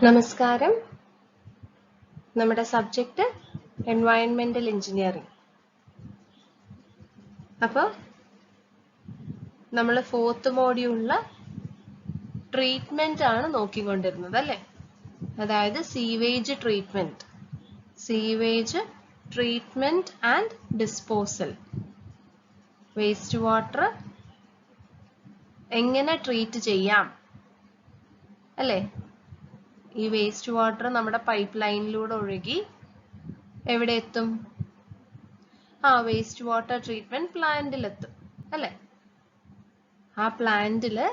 നമസ്കാരം. നമ്മുടെ subject എൻവയൺമെന്റൽ engineering. അപ്പോൾ നമ്മൾ 4th മോഡ്യൂളിലെ ട്രീറ്റ്മെന്റ് ആണ് നോക്കിക്കൊണ്ടിരുന്നത് അല്ലേ? അതായത് sewage treatment and disposal. Waste water എങ്ങനെ ട്രീറ്റ് ചെയ്യാം അല്ലേ? ഈ വേസ്റ്റ് വാട്ടർ നമ്മുടെ പൈപ്പ് ലൈനിലൂടെ ഒഴുകി എവിടെ എത്തും? വേസ്റ്റ് വാട്ടർ ട്രീറ്റ്മെന്റ് പ്ലാന്റിലെത്തും അല്ലേ? ആ പ്ലാന്റില്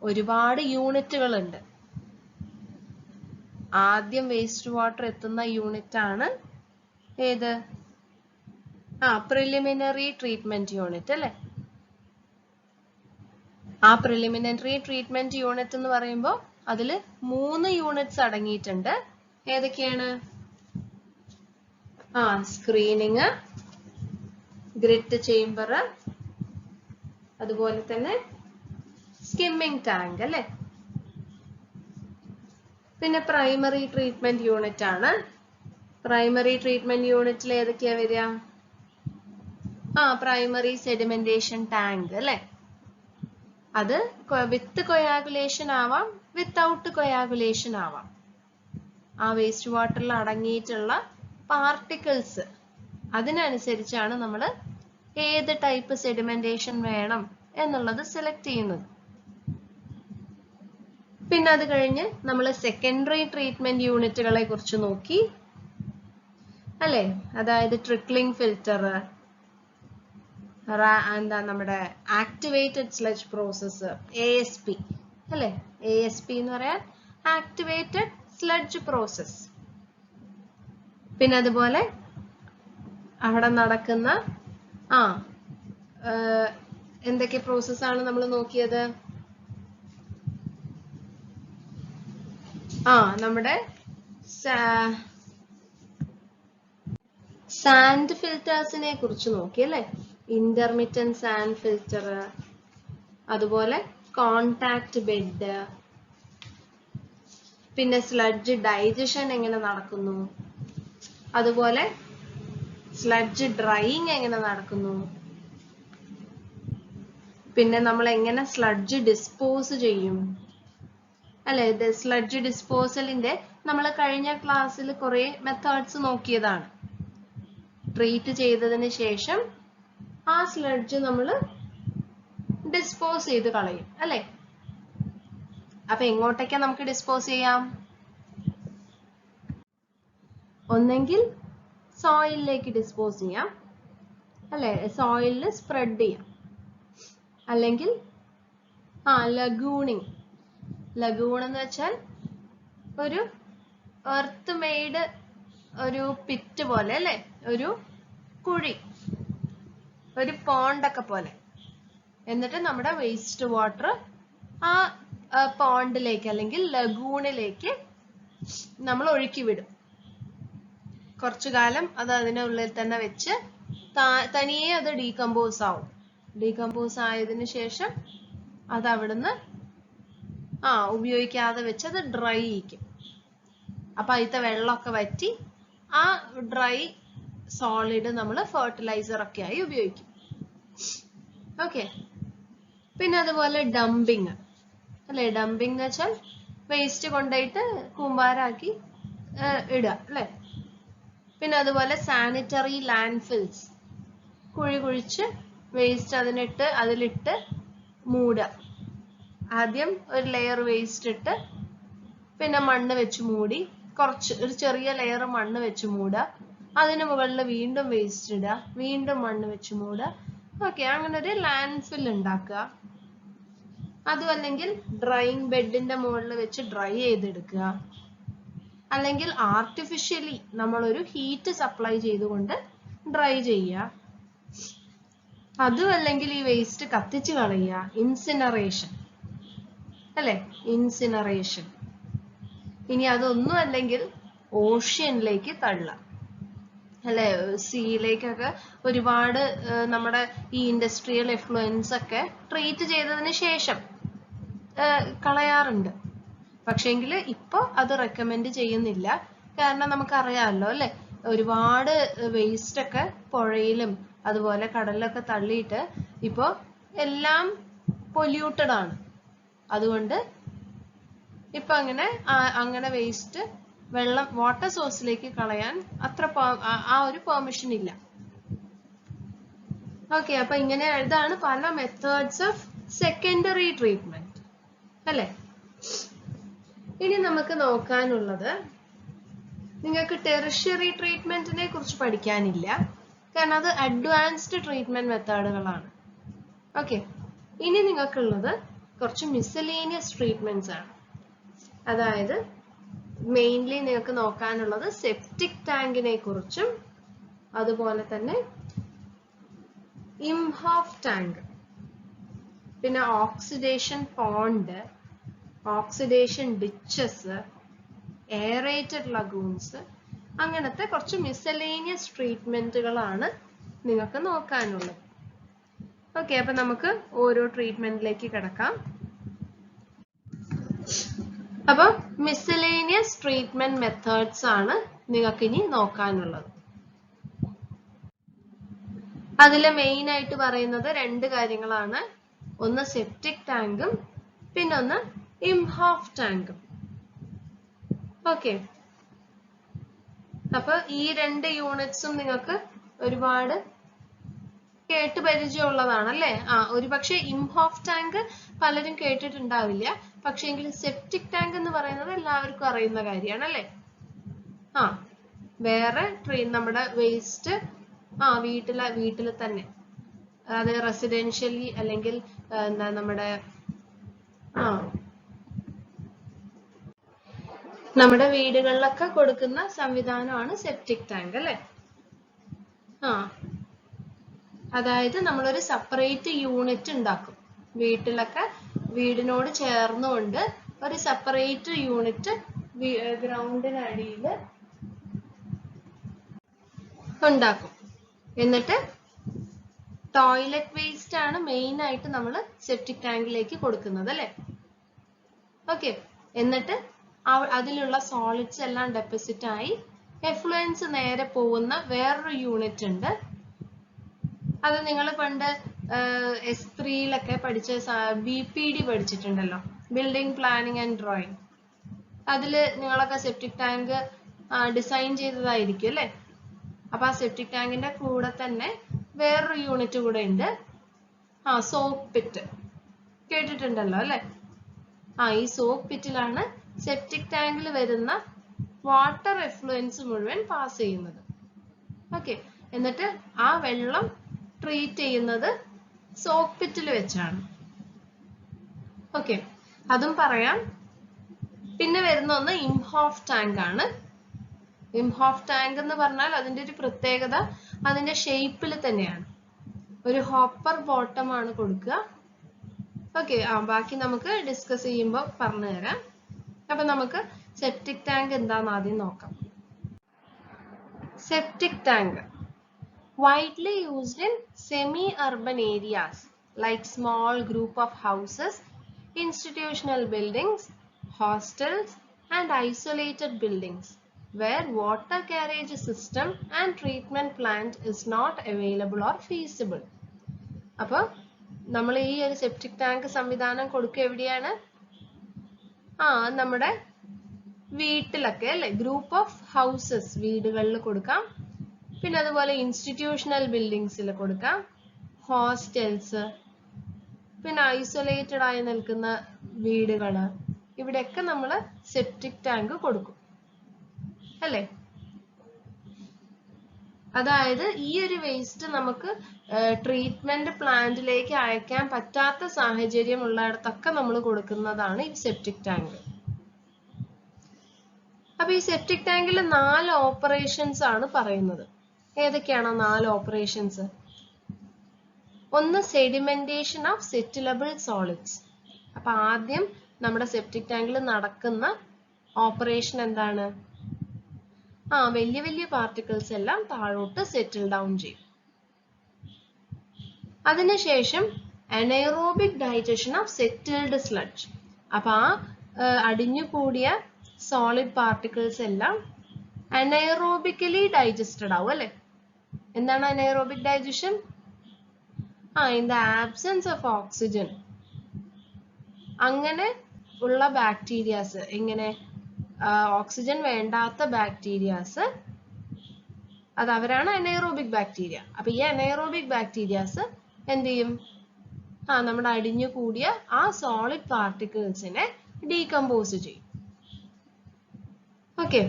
ഒരുപാട് യൂണിറ്റുകൾ ഉണ്ട്. ആദ്യം വേസ്റ്റ് വാട്ടർ എത്തുന്ന യൂണിറ്റ് ആണ് ഏത്? പ്രിലിമിനറി ട്രീറ്റ്മെന്റ് യൂണിറ്റ് അല്ലേ? ആ പ്രിലിമിനറി ട്രീറ്റ്മെന്റ് യൂണിറ്റ് എന്ന് പറയുമ്പോൾ അതില് 3 യൂണിറ്റ്സ് അടങ്ങിയിട്ടുണ്ട്. ഏതൊക്കെയാണ്? സ്ക്രീനിങ്, ഗ്രിറ്റ് ചേംബർ, അതുപോലെ തന്നെ സ്കിമ്മിങ് ടാങ്ക് അല്ലേ? പിന്നെ പ്രൈമറി ട്രീറ്റ്മെന്റ് യൂണിറ്റ് ആണ്. പ്രൈമറി ട്രീറ്റ്മെന്റ് യൂണിറ്റിൽ ഏതൊക്കെയാ വരിക? പ്രൈമറി സെഡിമെന്റേഷൻ ടാങ്ക് അല്ലേ? അത് വിത്ത് കൊയാഗുലേഷൻ ആവാം, വിത്തൗട്ട് കൊയാഗുലേഷൻ ആവാം. ആ വേസ്റ്റ് വാട്ടറിൽ അടങ്ങിയിട്ടുള്ള പാർട്ടിക്കിൾസ് അതിനനുസരിച്ചാണ് നമ്മൾ ഏത് ടൈപ്പ് സെഡിമെന്റേഷൻ വേണം എന്നുള്ളത് സെലക്ട് ചെയ്യുന്നത്. പിന്നെ അത് കഴിഞ്ഞ് നമ്മൾ സെക്കൻഡറി ട്രീറ്റ്മെന്റ് യൂണിറ്റുകളെ കുറിച്ച് നോക്കി അല്ലേ? അതായത് ട്രിക്ലിംഗ് ഫിൽറ്റർ, എന്താ നമ്മുടെ ആക്ടിവേറ്റഡ് സ്ലഡ്ജ് പ്രോസസ്, ASP അല്ലേ? ASP എന്ന് പറയാൻ ആക്ടിവേറ്റഡ് സ്ലഡ്ജ് പ്രോസസ്. പിന്നെ അതുപോലെ അവിടെ നടക്കുന്ന എന്തൊക്കെ പ്രോസസ് ആണ് നമ്മൾ നോക്കിയത്? നമ്മുടെ സാൻഡ് ഫിൽറ്റേഴ്സിനെ കുറിച്ച് നോക്കി അല്ലേ? ഇന്റർമിറ്റന്റ് സാൻഡ് ഫിൽറ്റർ, അതുപോലെ കോണ്ടാക്ട് ബെഡ്, പിന്നെ സ്ലഡ്ജ് ഡൈജഷൻ എങ്ങനെ നടക്കുന്നു, അതുപോലെ സ്ലഡ്ജ് ഡ്രൈയിങ് എങ്ങനെ നടക്കുന്നു, പിന്നെ നമ്മൾ എങ്ങനെ സ്ലഡ്ജ് ഡിസ്പോസ് ചെയ്യും അല്ലെ? സ്ലഡ്ജ് ഡിസ്പോസലിന്റെ നമ്മൾ കഴിഞ്ഞ ക്ലാസ്സിൽ കുറെ മെത്തേഡ്സ് നോക്കിയതാണ്. ട്രീറ്റ് ചെയ്തതിന് ശേഷം ആ സ്ലഡ്ജ് നമ്മൾ ഡിസ്പോസ് ചെയ്ത് കളയും അല്ലെ? അപ്പൊ എങ്ങോട്ടേക്കാ നമുക്ക് ഡിസ്പോസ് ചെയ്യാം? ഒന്നെങ്കിൽ സോയിലിലേക്ക് ഡിസ്പോസ് ചെയ്യാം അല്ലെ? സോയിലിൽ സ്പ്രെഡ് ചെയ്യാം. അല്ലെങ്കിൽ ലഗൂണിങ്. ലഗൂൺ എന്ന് വെച്ചാൽ ഒരു എർത്ത് മെയ്ഡ് ഒരു പിറ്റ് പോലെ അല്ലെ? ഒരു കുഴി, ഒരു പോണ്ടൊക്കെ പോലെ. എന്നിട്ട് നമ്മുടെ വേസ്റ്റ് വാട്ടർ ആ പോണ്ടിലേക്ക് അല്ലെങ്കിൽ ലഗൂണിലേക്ക് നമ്മൾ ഒഴുക്കി വിടും. കുറച്ചു കാലം അത് അതിനുള്ളിൽ തന്നെ വെച്ച് തനിയെ അത് ഡീകമ്പോസ് ആവും. ഡീകമ്പോസ് ആയതിനു ശേഷം അത് അവിടുന്ന് ഉപയോഗിക്കാതെ വെച്ച് അത് ഡ്രൈ ചെയ്യിക്കും. അപ്പൊ അതിലത്തെ വെള്ളമൊക്കെ വറ്റി ആ ഡ്രൈ സോളിഡ് നമ്മൾ ഫെർട്ടിലൈസർ ഒക്കെ ആയി ഉപയോഗിക്കും. ഓക്കെ. പിന്നെ അതുപോലെ ഡംപിങ് അല്ലെ? ഡംപിങ് എന്ന് വെച്ചാൽ വേസ്റ്റ് കൊണ്ടുപോയിട്ട് കൂമ്പാരാക്കി ഇടുക അല്ലെ? പിന്നെ അതുപോലെ സാനിറ്ററി ലാൻഡ്ഫിൽസ്, കുഴി കുഴിച്ച് വേസ്റ്റ് അതിലിട്ട് മൂടുക. ആദ്യം ഒരു ലെയർ വേസ്റ്റ് ഇട്ട് പിന്നെ മണ്ണ് വെച്ച് മൂടി, ഒരു ചെറിയ ലെയർ മണ്ണ് വെച്ച് മൂടുക. അതിന് മുകളിൽ വീണ്ടും വേസ്റ്റ് ഇടുക, വീണ്ടും മണ്ണ് വെച്ച് മൂടുക. ഓക്കെ, അങ്ങനെ ഒരു ലാൻഡ്ഫിൽ ഉണ്ടാക്കുക. അതും അല്ലെങ്കിൽ ഡ്രൈയിങ് ബെഡിന്റെ മുകളിൽ വെച്ച് ഡ്രൈ ചെയ്തെടുക്കുക. അല്ലെങ്കിൽ ആർട്ടിഫിഷ്യലി നമ്മളൊരു ഹീറ്റ് സപ്ലൈ ചെയ്തുകൊണ്ട് ഡ്രൈ ചെയ്യുക. അതും അല്ലെങ്കിൽ ഈ വേസ്റ്റ് കത്തിച്ച് കളയുക, ഇൻസിനറേഷൻ അല്ലെ? ഇൻസിനറേഷൻ. ഇനി അതൊന്നും അല്ലെങ്കിൽ ഓഷ്യനിലേക്ക് തള്ളുക അല്ലെ? സീയിലേക്കൊക്കെ ഒരുപാട് നമ്മുടെ ഈ ഇൻഡസ്ട്രിയൽ എഫ്ലുവൻസ് ഒക്കെ ട്രീറ്റ് ചെയ്തതിന് ശേഷം കളയാറുണ്ട്. പക്ഷേങ്കിൽ ഇപ്പൊ അത് റെക്കമെൻഡ് ചെയ്യുന്നില്ല. കാരണം നമുക്കറിയാമല്ലോ അല്ലെ, ഒരുപാട് വേസ്റ്റ് ഒക്കെ പുഴയിലും അതുപോലെ കടലിലൊക്കെ തള്ളിയിട്ട് ഇപ്പൊ എല്ലാം പൊല്യൂട്ടഡ് ആണ്. അതുകൊണ്ട് ഇപ്പൊ അങ്ങനെ വേസ്റ്റ് വാട്ടർ സോഴ്സിലേക്ക് കളയാൻ അത്ര ആ ഒരു പെർമിഷൻ ഇല്ല. ഓക്കെ, അപ്പൊ ഇതാണ് പല മെത്തേഡ്സ് ഓഫ് സെക്കൻഡറി ട്രീറ്റ്മെന്റ് അല്ലെ. ഇനി നമുക്ക് നോക്കാനുള്ളത്, നിങ്ങൾക്ക് ടെറിഷ്യറി ട്രീറ്റ്മെന്റിനെ കുറിച്ച് പഠിക്കാനില്ല, കാരണം അത് അഡ്വാൻസ്ഡ് ട്രീറ്റ്മെന്റ് മെത്തേഡുകളാണ്. ഓക്കെ, ഇനി നിങ്ങൾക്കുള്ളത് കുറച്ച് മിസലേനിയസ് ട്രീറ്റ്മെന്റ്സ് ആണ്. അതായത് മെയിൻലി നിങ്ങൾക്ക് നോക്കാനുള്ളത് സെപ്റ്റിക് ടാങ്കിനെ കുറിച്ചും അതുപോലെ തന്നെ ഇംഹോഫ് ടാങ്ക്, പിന്നെ oxidation pond, oxidation ditches, aerated lagoons, അങ്ങനത്തെ കുറച്ച് മിസലേനിയസ് ട്രീറ്റ്മെന്റുകളാണ് നിങ്ങൾക്ക് നോക്കാനുള്ളത്. ഓക്കെ, അപ്പൊ നമുക്ക് ഓരോ ട്രീറ്റ്മെന്റിലേക്ക് കിടക്കാം. അപ്പൊ മിസലേനിയസ് ട്രീറ്റ്മെന്റ് മെത്തേഡ്സ് ആണ് നിങ്ങൾക്ക് ഇനി നോക്കാനുള്ളത്. അതിൽ മെയിൻ ആയിട്ട് പറയുന്നത് രണ്ട് കാര്യങ്ങളാണ്. ഒന്ന് സെപ്റ്റിക് ടാങ്കും പിന്നൊന്ന് ഇംഹോഫ് ടാങ്കും. ഓക്കെ, അപ്പൊ ഈ രണ്ട് യൂണിറ്റ്സും നിങ്ങൾക്ക് ഒരുപാട് കേട്ട് പരിചയമുള്ളതാണ് അല്ലേ. ഒരു പക്ഷെ ഇംഹോഫ് ടാങ്ക് പലരും കേട്ടിട്ടുണ്ടാവില്ല, പക്ഷെ എങ്കിൽ സെപ്റ്റിക് ടാങ്ക് എന്ന് പറയുന്നത് എല്ലാവർക്കും അറിയുന്ന കാര്യമാണ് അല്ലേ. വേറെ നമ്മുടെ വേസ്റ്റ് വീട്ടിൽ തന്നെ, അത് റെസിഡൻഷ്യലി അല്ലെങ്കിൽ എന്താ നമ്മുടെ വീടുകളിലൊക്കെ കൊടുക്കുന്ന സംവിധാനമാണ് സെപ്റ്റിക് ടാങ്ക് അല്ലേ. അതായത് നമ്മളൊരു സെപ്പറേറ്റ് യൂണിറ്റ് ഉണ്ടാക്കും വീട്ടിലൊക്കെ, വീടിനോട് ചേർന്നുകൊണ്ട് ഒരു സെപ്പറേറ്റ് യൂണിറ്റ് ഗ്രൗണ്ടിനടിയിൽ ഉണ്ടാക്കും. എന്നിട്ട് ടോയ്ലറ്റ് വേസ്റ്റ് ആണ് മെയിൻ ആയിട്ട് നമ്മൾ സെപ്റ്റിക് ടാങ്കിലേക്ക് കൊടുക്കുന്നത് അല്ലെ. ഓക്കെ, എന്നിട്ട് അതിലുള്ള സോളിഡ്സ് എല്ലാം ഡെപ്പോസിറ്റ് ആയി എഫ്ലുവൻസ് നേരെ പോകുന്ന വേറൊരു യൂണിറ്റ് ഉണ്ട്. അത് നിങ്ങൾ പണ്ട് S3-ലൊക്കെ പഠിച്ച BPD പഠിച്ചിട്ടുണ്ടല്ലോ, ബിൽഡിംഗ് പ്ലാനിങ് ആൻഡ് ഡ്രോയിങ്. അതിൽ നിങ്ങളൊക്കെ സെപ്റ്റിക് ടാങ്ക് ഡിസൈൻ ചെയ്തതായിരിക്കും അല്ലെ. അപ്പൊ ആ സെപ്റ്റിക് ടാങ്കിന്റെ കൂടെ തന്നെ വേറൊരു യൂണിറ്റ് കൂടെ ഉണ്ട്, സോപ്പ് പിറ്റ്. കേട്ടിട്ടുണ്ടല്ലോ അല്ലെ. ഈ സോപ്പ് പിറ്റിലാണ് സെപ്റ്റിക് ടാങ്കിൽ വരുന്ന വാട്ടർ എഫ്ലുവൻസ് മുഴുവൻ പാസ് ചെയ്യുന്നത്. ഓക്കെ, എന്നിട്ട് ആ വെള്ളം ട്രീറ്റ് ചെയ്യുന്നത് സോപ്പ് പിറ്റിൽ വെച്ചാണ്. ഓക്കെ, അതും പറയാം. പിന്നെ വരുന്ന ഒന്ന് ഇംഹോഫ് ടാങ്ക് ആണ്. ഇംഹോഫ് ടാങ്ക് എന്ന് പറഞ്ഞാൽ അതിന്റെ ഒരു പ്രത്യേകത അതിന്റെ ഷേപ്പിൽ തന്നെയാണ്. ഒരു ഹോപ്പർ ബോട്ടം ആണ് കൊടുക്കുക. ഓക്കെ, ബാക്കി നമുക്ക് ഡിസ്കസ് ചെയ്യുമ്പോൾ പറഞ്ഞു തരാം. അപ്പൊ നമുക്ക് സെപ്റ്റിക് ടാങ്ക് എന്താന്ന് ആദ്യം നോക്കാം. Septic tank, widely used in semi-urban areas like small group of houses, institutional buildings, hostels and isolated buildings where water carriage system and treatment plant is not available or feasible. അപ്പൊ നമ്മൾ ഈ ഒരു septic tank സംവിധാനം കൊടുക്കുക എവിടെയാണ്? നമ്മുടെ വീട്ടിലൊക്കെ അല്ലെ, ഗ്രൂപ്പ് ഓഫ് ഹൗസസ് വീടുകളിൽ കൊടുക്കാം, പിന്നെ അതുപോലെ ഇൻസ്റ്റിറ്റ്യൂഷണൽ ബിൽഡിങ്സിൽ കൊടുക്കാം, ഹോസ്റ്റൽസ്, പിന്നെ ഐസൊലേറ്റഡ് ആയി നിൽക്കുന്ന വീടുകള്, ഇവിടെയൊക്കെ നമ്മൾ സെപ്റ്റിക് ടാങ്ക് കൊടുക്കും അല്ലെ. അതായത് ഈ ഒരു വേസ്റ്റ് നമുക്ക് ട്രീറ്റ്മെന്റ് പ്ലാന്റിലേക്ക് അയക്കാൻ പറ്റാത്ത സാഹചര്യം ഉള്ളിടത്തൊക്കെ നമ്മൾ കൊടുക്കുന്നതാണ് ഈ സെപ്റ്റിക് ടാങ്ക്. അപ്പൊ ഈ സെപ്റ്റിക് ടാങ്കിൽ 4 ഓപ്പറേഷൻസ് ആണ് പറയുന്നത്. ഏതൊക്കെയാണോ 4 ഓപ്പറേഷൻസ്? ഒന്ന് സെഡിമെന്റേഷൻ ഓഫ് സെറ്റിലബിൾ സോളിഡ്സ്. അപ്പൊ ആദ്യം നമ്മുടെ സെപ്റ്റിക് ടാങ്കിൽ നടക്കുന്ന ഓപ്പറേഷൻ എന്താണ്? വലിയ വലിയ പാർട്ടിക്കിൾസ് എല്ലാം താഴോട്ട് സെറ്റിൽ ഡൗൺ ചെയ്യും. അതിനുശേഷം anaerobic digestion of settled sludge. അപ്പൊ അടിഞ്ഞു കൂടിയ സോളിഡ് പാർട്ടിക്കിൾസ് എല്ലാം അനൈറോബിക്കലി ഡൈജസ്റ്റഡ് ആവും അല്ലെ. എന്താണ് anaerobic digestion? In the absence of oxygen അങ്ങനെ ഉള്ള ബാക്ടീരിയാസ്, എങ്ങനെ ഓക്സിജൻ വേണ്ടാത്ത ബാക്ടീരിയാസ്, അത് അവരാണ് അനൈറോബിക് ബാക്ടീരിയ. അപ്പൊ ഈ അനൈറോബിക് ബാക്ടീരിയാസ് എന്ത് ചെയ്യും? നമ്മുടെ അടിഞ്ഞു കൂടിയ ആ സോളിഡ് പാർട്ടിക്കിൾസിനെ ഡീകമ്പോസ് ചെയ്യും. ഓക്കെ.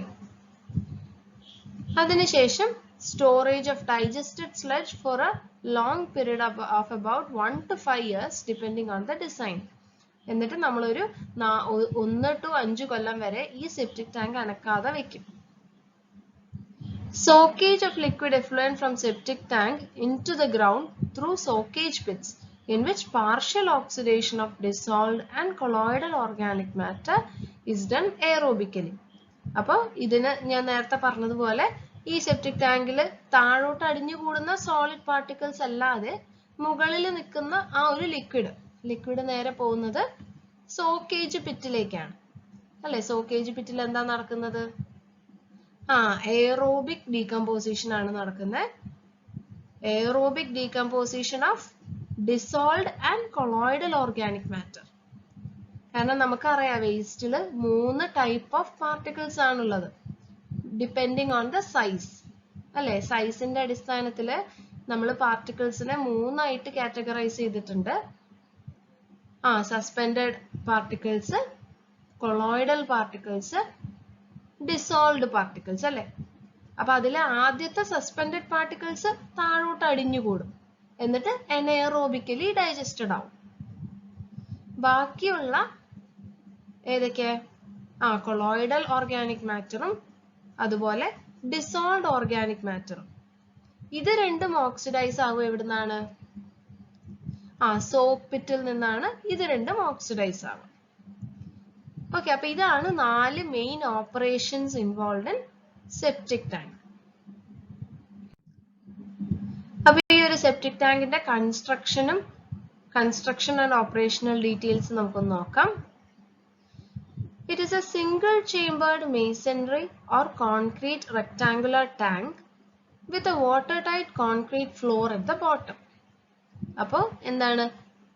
അതിനുശേഷം storage of digested sludge for a long period of about 1 to 5 years depending on the design. എന്നിട്ട് നമ്മളൊരു 1 to 5 കൊല്ലം വരെ ഈ സെപ്റ്റിക് ടാങ്ക് അനക്കാതെ വെക്കും. Soakage of liquid effluent from septic tank into the ground through soakage pits in which partial oxidation of dissolved and colloidal organic matter is done aerobically. അപ്പോൾ ഇതിന് ഞാൻ നേരത്തെ പറഞ്ഞതുപോലെ ഈ സെപ്റ്റിക് ടാങ്കിൽ താഴോട്ട് അടിഞ്ഞു കൂടുന്ന സോളിഡ് പാർട്ടിക്കിൾസ് അല്ലാതെ മുകളിൽ നിൽക്കുന്ന ആ ഒരു ലിക്വിഡ് നേരെ പോകുന്നത് സോക്കേജ് പിറ്റിലേക്കാണ് അല്ലെ. സോക്കേജ് പിറ്റിൽ എന്താ നടക്കുന്നത്? എയറോബിക് ഡീകമ്പോസിഷൻ ആണ് നടക്കുന്നത്. Aerobic decomposition of dissolved and colloidal organic matter. കാരണം നമുക്കറിയാം വേസ്റ്റിൽ 3 ടൈപ്പ് ഓഫ് പാർട്ടിക്കിൾസ് ആണുള്ളത് ഡിപ്പെൻഡിങ് ഓൺ ദ സൈസ് അല്ലെ. സൈസിന്റെ അടിസ്ഥാനത്തിൽ നമ്മൾ പാർട്ടിക്കിൾസിനെ 3 ആയിട്ട് കാറ്റഗറൈസ് ചെയ്തിട്ടുണ്ട്. Suspended particles, colloidal particles, dissolved particles അല്ലെ. അപ്പൊ അതിലെ ആദ്യത്തെ സസ്പെൻഡഡ് പാർട്ടിക്കിൾസ് താഴോട്ട് അടിഞ്ഞുകൂടും, എന്നിട്ട് അനൈറോബിക്കലി ഡൈജസ്റ്റഡ് ആവും. ബാക്കിയുള്ള ഏതൊക്കെ? കൊളോയിഡൽ ഓർഗാനിക് മാറ്ററും അതുപോലെ ഡിസോൾവ്ഡ് ഓർഗാനിക് മാറ്ററും. ഇത് രണ്ടും ഓക്സിഡൈസ് ആവും എവിടുന്നാണ്? സോക്ക് പിറ്റിൽ നിന്നാണ് ഇത് രണ്ടും ഓക്സിഡൈസ് ആവുക. ഓക്കെ. അപ്പൊ ഇതാണ് 4 main operations involve in septic tank. അപ്പൊ ഈ ഒരു സെപ്റ്റിക് ടാങ്കിന്റെ കൺസ്ട്രക്ഷൻ ആൻഡ് ഓപ്പറേഷണൽ ഡീറ്റെയിൽസ് നമുക്കൊന്ന് നോക്കാം. It is a single chambered masonry or concrete rectangular tank with a watertight concrete floor at the bottom. അപ്പോ എന്താണ്?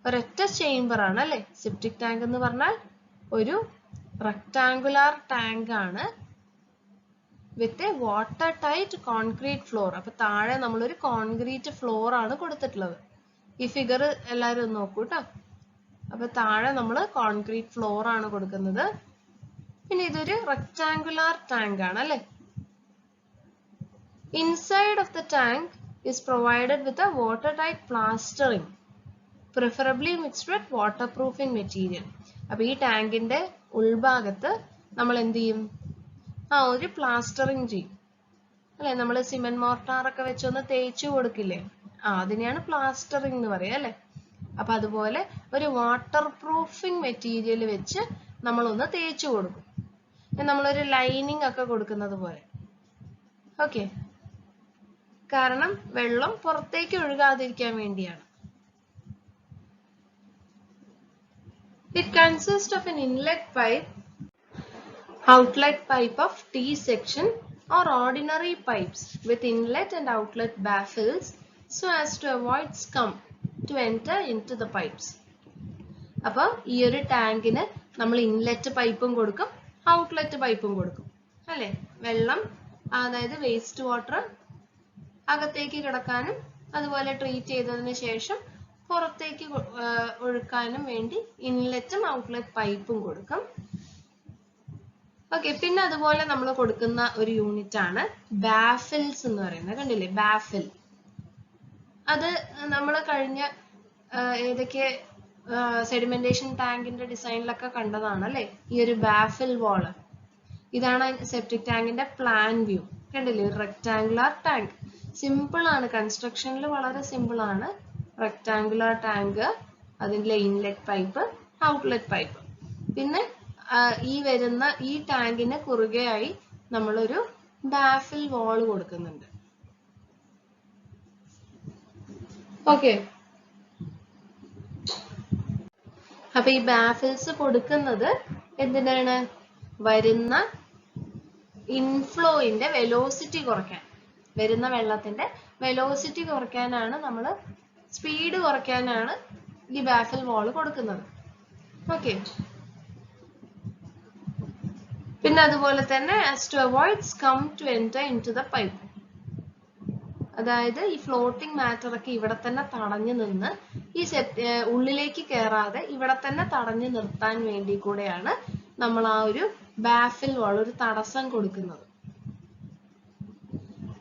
ഒരൊറ്റ ചേംബർ ആണ് അല്ലെ. സെപ്റ്റിക് ടാങ്ക് എന്ന് പറഞ്ഞാൽ ഒരു റെക്ടാങ്കുലാർ ടാങ്ക് ആണ് with a water tight concrete floor. അപ്പൊ താഴെ നമ്മളൊരു കോൺക്രീറ്റ് ഫ്ലോർ ആണ് കൊടുത്തിട്ടുള്ളത്. ഈ ഫിഗർ എല്ലാവരും ഒന്ന് നോക്കൂ കേട്ടോ. അപ്പൊ താഴെ നമ്മൾ കോൺക്രീറ്റ് ഫ്ലോർ ആണ് കൊടുക്കുന്നത്. പിന്നെ ഇതൊരു റെക്ടാങ്കുലാർ ടാങ്ക് ആണ് അല്ലെ. Inside of the tank is provided with a watertight plastering, preferably mixed with waterproofing material. അപ്പോൾ ഈ ടാങ്കിന്റെ ഉൾഭാഗത്ത് നമ്മൾ എന്ത് ചെയ്യും? ഒരു പ്ലാസ്റ്ററിങ് ചെയ്യും അല്ലെ. നമ്മൾ സിമെന്റ് മോർട്ടാർ ഒക്കെ വെച്ചൊന്ന് തേച്ചു കൊടുക്കില്ലേ, അതിനെയാണ് പ്ലാസ്റ്ററിങ് എന്ന് പറയുക അല്ലെ. അപ്പൊ അതുപോലെ ഒരു വാട്ടർ പ്രൂഫിംഗ് മെറ്റീരിയൽ വെച്ച് നമ്മളൊന്ന് തേച്ചു കൊടുക്കും, നമ്മളൊരു ലൈനിങ് ഒക്കെ കൊടുക്കുന്നത് പോലെ. ഓക്കെ. കാരണം വെള്ളം പുറത്തേക്ക് ഒഴുകാതിരിക്കാൻ വേണ്ടിയാണ്. It consists of an inlet pipe, outlet pipe of T section or ordinary pipes with inlet and outlet baffles so as to avoid scum to enter into the pipes. അപ്പൊ ഈ ഒരു ടാങ്കിന് നമ്മൾ ഇൻലെറ്റ് പൈപ്പും കൊടുക്കും, ഔട്ട്ലെറ്റ് പൈപ്പും കൊടുക്കും അല്ലെ. വെള്ളം, അതായത് വേസ്റ്റ് വാട്ടർ അകത്തേക്ക് കിടക്കാനും അതുപോലെ ട്രീറ്റ് ചെയ്തതിന് ശേഷം പുറത്തേക്ക് ഒഴുക്കാനും വേണ്ടി ഇൻലെറ്റും ഔട്ട്ലെറ്റ് പൈപ്പും കൊടുക്കും. ഓക്കെ. പിന്നെ അതുപോലെ നമ്മൾ കൊടുക്കുന്ന ഒരു യൂണിറ്റ് ആണ് ബാഫിൽസ് എന്ന് പറയുന്നത്. കണ്ടില്ലേ ബാഫിൽ? അത് നമ്മൾ കഴിഞ്ഞ ഏതൊക്കെ സെഡിമെന്റേഷൻ ടാങ്കിന്റെ ഡിസൈനിലൊക്കെ കണ്ടതാണ് അല്ലെ. ഈ ഒരു ബാഫിൽ വാള്, ഇതാണ് സെപ്റ്റിക് ടാങ്കിന്റെ പ്ലാൻ വ്യൂ. കണ്ടില്ലേ? ഒരു റെക്ടാങ്കുലാർ ടാങ്ക്. സിമ്പിൾ ആണ്, കൺസ്ട്രക്ഷനിൽ വളരെ സിമ്പിൾ ആണ്. റെക്ടാങ്കുലാർ ടാങ്ക്, അതിന്റെ ഇൻലെറ്റ് പൈപ്പ്, ഔട്ട്ലെറ്റ് പൈപ്പ്. പിന്നെ ഈ ടാങ്കിന് കുറുകെയായി നമ്മളൊരു ബാഫിൽ വാൾ കൊടുക്കുന്നുണ്ട്. ഓക്കെ. അപ്പൊ ഈ ബാഫിൽസ് കൊടുക്കുന്നത് എന്തിനാണ്? വരുന്ന ഇൻഫ്ലോയിന്റെ വെലോസിറ്റി കുറയ്ക്കാൻ, വരുന്ന വെള്ളത്തിന്റെ വെലോസിറ്റി കുറയ്ക്കാനാണ് നമ്മൾ, സ്പീഡ് കുറയ്ക്കാനാണ് ഈ ബാഫിൽ വാൾ കൊടുക്കുന്നത്. ഓക്കെ. പിന്നെ അതുപോലെ തന്നെ as to avoid scum to enter into the pipe, അതായത് ഈ ഫ്ലോട്ടിംഗ് മാറ്റർ ഒക്കെ ഇവിടെ തന്നെ തടഞ്ഞു നിന്ന് ഈ ഉള്ളിലേക്ക് കയറാതെ ഇവിടെ തന്നെ തടഞ്ഞു നിർത്താൻ വേണ്ടി കൂടെയാണ് നമ്മൾ ആ ഒരു ബാഫിൽ വാൾ, ഒരു തടസ്സം കൊടുക്കുന്നത്.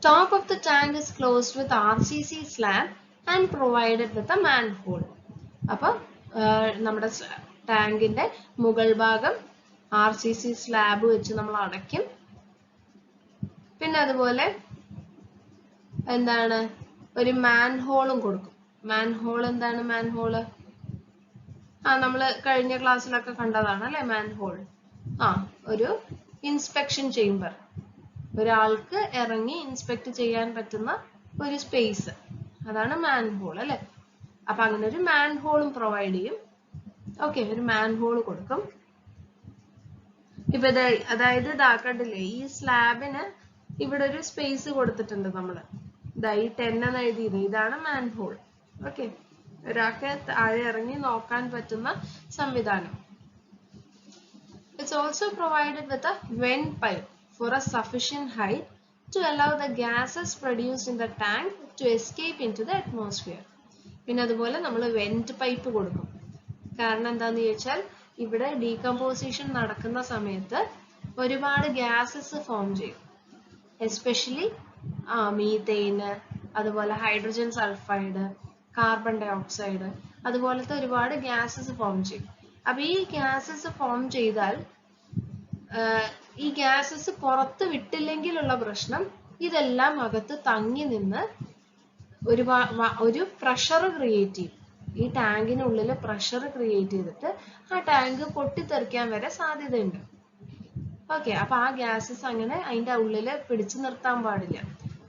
Top of the tank is closed with RCC slab and provided with a manhole. അപ്പോൾ നമ്മുടെ ടാങ്കിന്റെ മുകൾ ഭാഗം RCC സ്ലാബ് വെച്ച് നമ്മൾ അടയ്ക്കും. പിന്നെ അതുപോലെ എന്താണ്, ഒരു മാൻഹോളും കൊടുക്കും. മാൻഹോൾ എന്താണ്? മാൻഹോള് നമ്മൾ കഴിഞ്ഞ ക്ലാസ്സിലൊക്കെ കണ്ടതാണ് അല്ലെ, മാൻഹോൾ. ഒരു ഇൻസ്പെക്ഷൻ ചേംബർ, ഒരാൾക്ക് ഇറങ്ങി ഇൻസ്പെക്ട് ചെയ്യാൻ പറ്റുന്ന ഒരു സ്പേസ്, അതാണ് മാൻഹോൾ അല്ലെ. അപ്പൊ അങ്ങനെ ഒരു മാൻഹോളും പ്രൊവൈഡ് ചെയ്യും. ഓക്കെ, ഒരു മാൻഹോൾ കൊടുക്കും. ഇപ്പൊ അതായത് ഇതാക്കണ്ടില്ലേ, ഈ സ്ലാബിന് ഇവിടെ ഒരു സ്പേസ് കൊടുത്തിട്ടുണ്ട് നമ്മള്, ഈ 10 എന്ന് എഴുതിയത്, ഇതാണ് മാൻഹോൾ. ഓക്കെ, ഒരാൾക്ക് താഴെ ഇറങ്ങി നോക്കാൻ പറ്റുന്ന സംവിധാനം. It's also provided with a vent pipe for a sufficient height to allow the gases produced in the tank to escape into the atmosphere. പിന്നെ അതുപോലെ നമ്മൾ വെന്റ് പൈപ്പ് കൊടുക്കും. കാരണം എന്താന്ന് ചോദിച്ചാൽ, ഇവിടെ ഡീകമ്പോസിഷൻ നടക്കുന്ന സമയത്ത് ഒരുപാട് ഗ്യാസസ് ഫോം ചെയ്യും. എസ്പെഷ്യലി മീഥെയിന്, അതുപോലെ hydrogen sulphide, carbon dioxide, അതുപോലത്തെ ഒരുപാട് ഗ്യാസസ് ഫോം ചെയ്യും. അപ്പൊ ഈ ഗ്യാസസ് ഫോം ചെയ്താൽ ഈ ഗ്യാസസ് പുറത്ത് വിട്ടില്ലെങ്കിലുള്ള പ്രശ്നം, ഇതെല്ലാം അകത്ത് തങ്ങി നിന്ന് ഒരു പ്രഷർ ക്രിയേറ്റ് ചെയ്യും. ഈ ടാങ്കിനുള്ളിൽ പ്രഷർ ക്രിയേറ്റ് ചെയ്തിട്ട് ആ ടാങ്ക് പൊട്ടിത്തെറിക്കാൻ വരെ സാധ്യതയുണ്ട്. ഓക്കെ, അപ്പൊ ആ ഗ്യാസസ് അങ്ങനെ അതിന്റെ ഉള്ളിൽ പിടിച്ചു നിർത്താൻ പാടില്ല.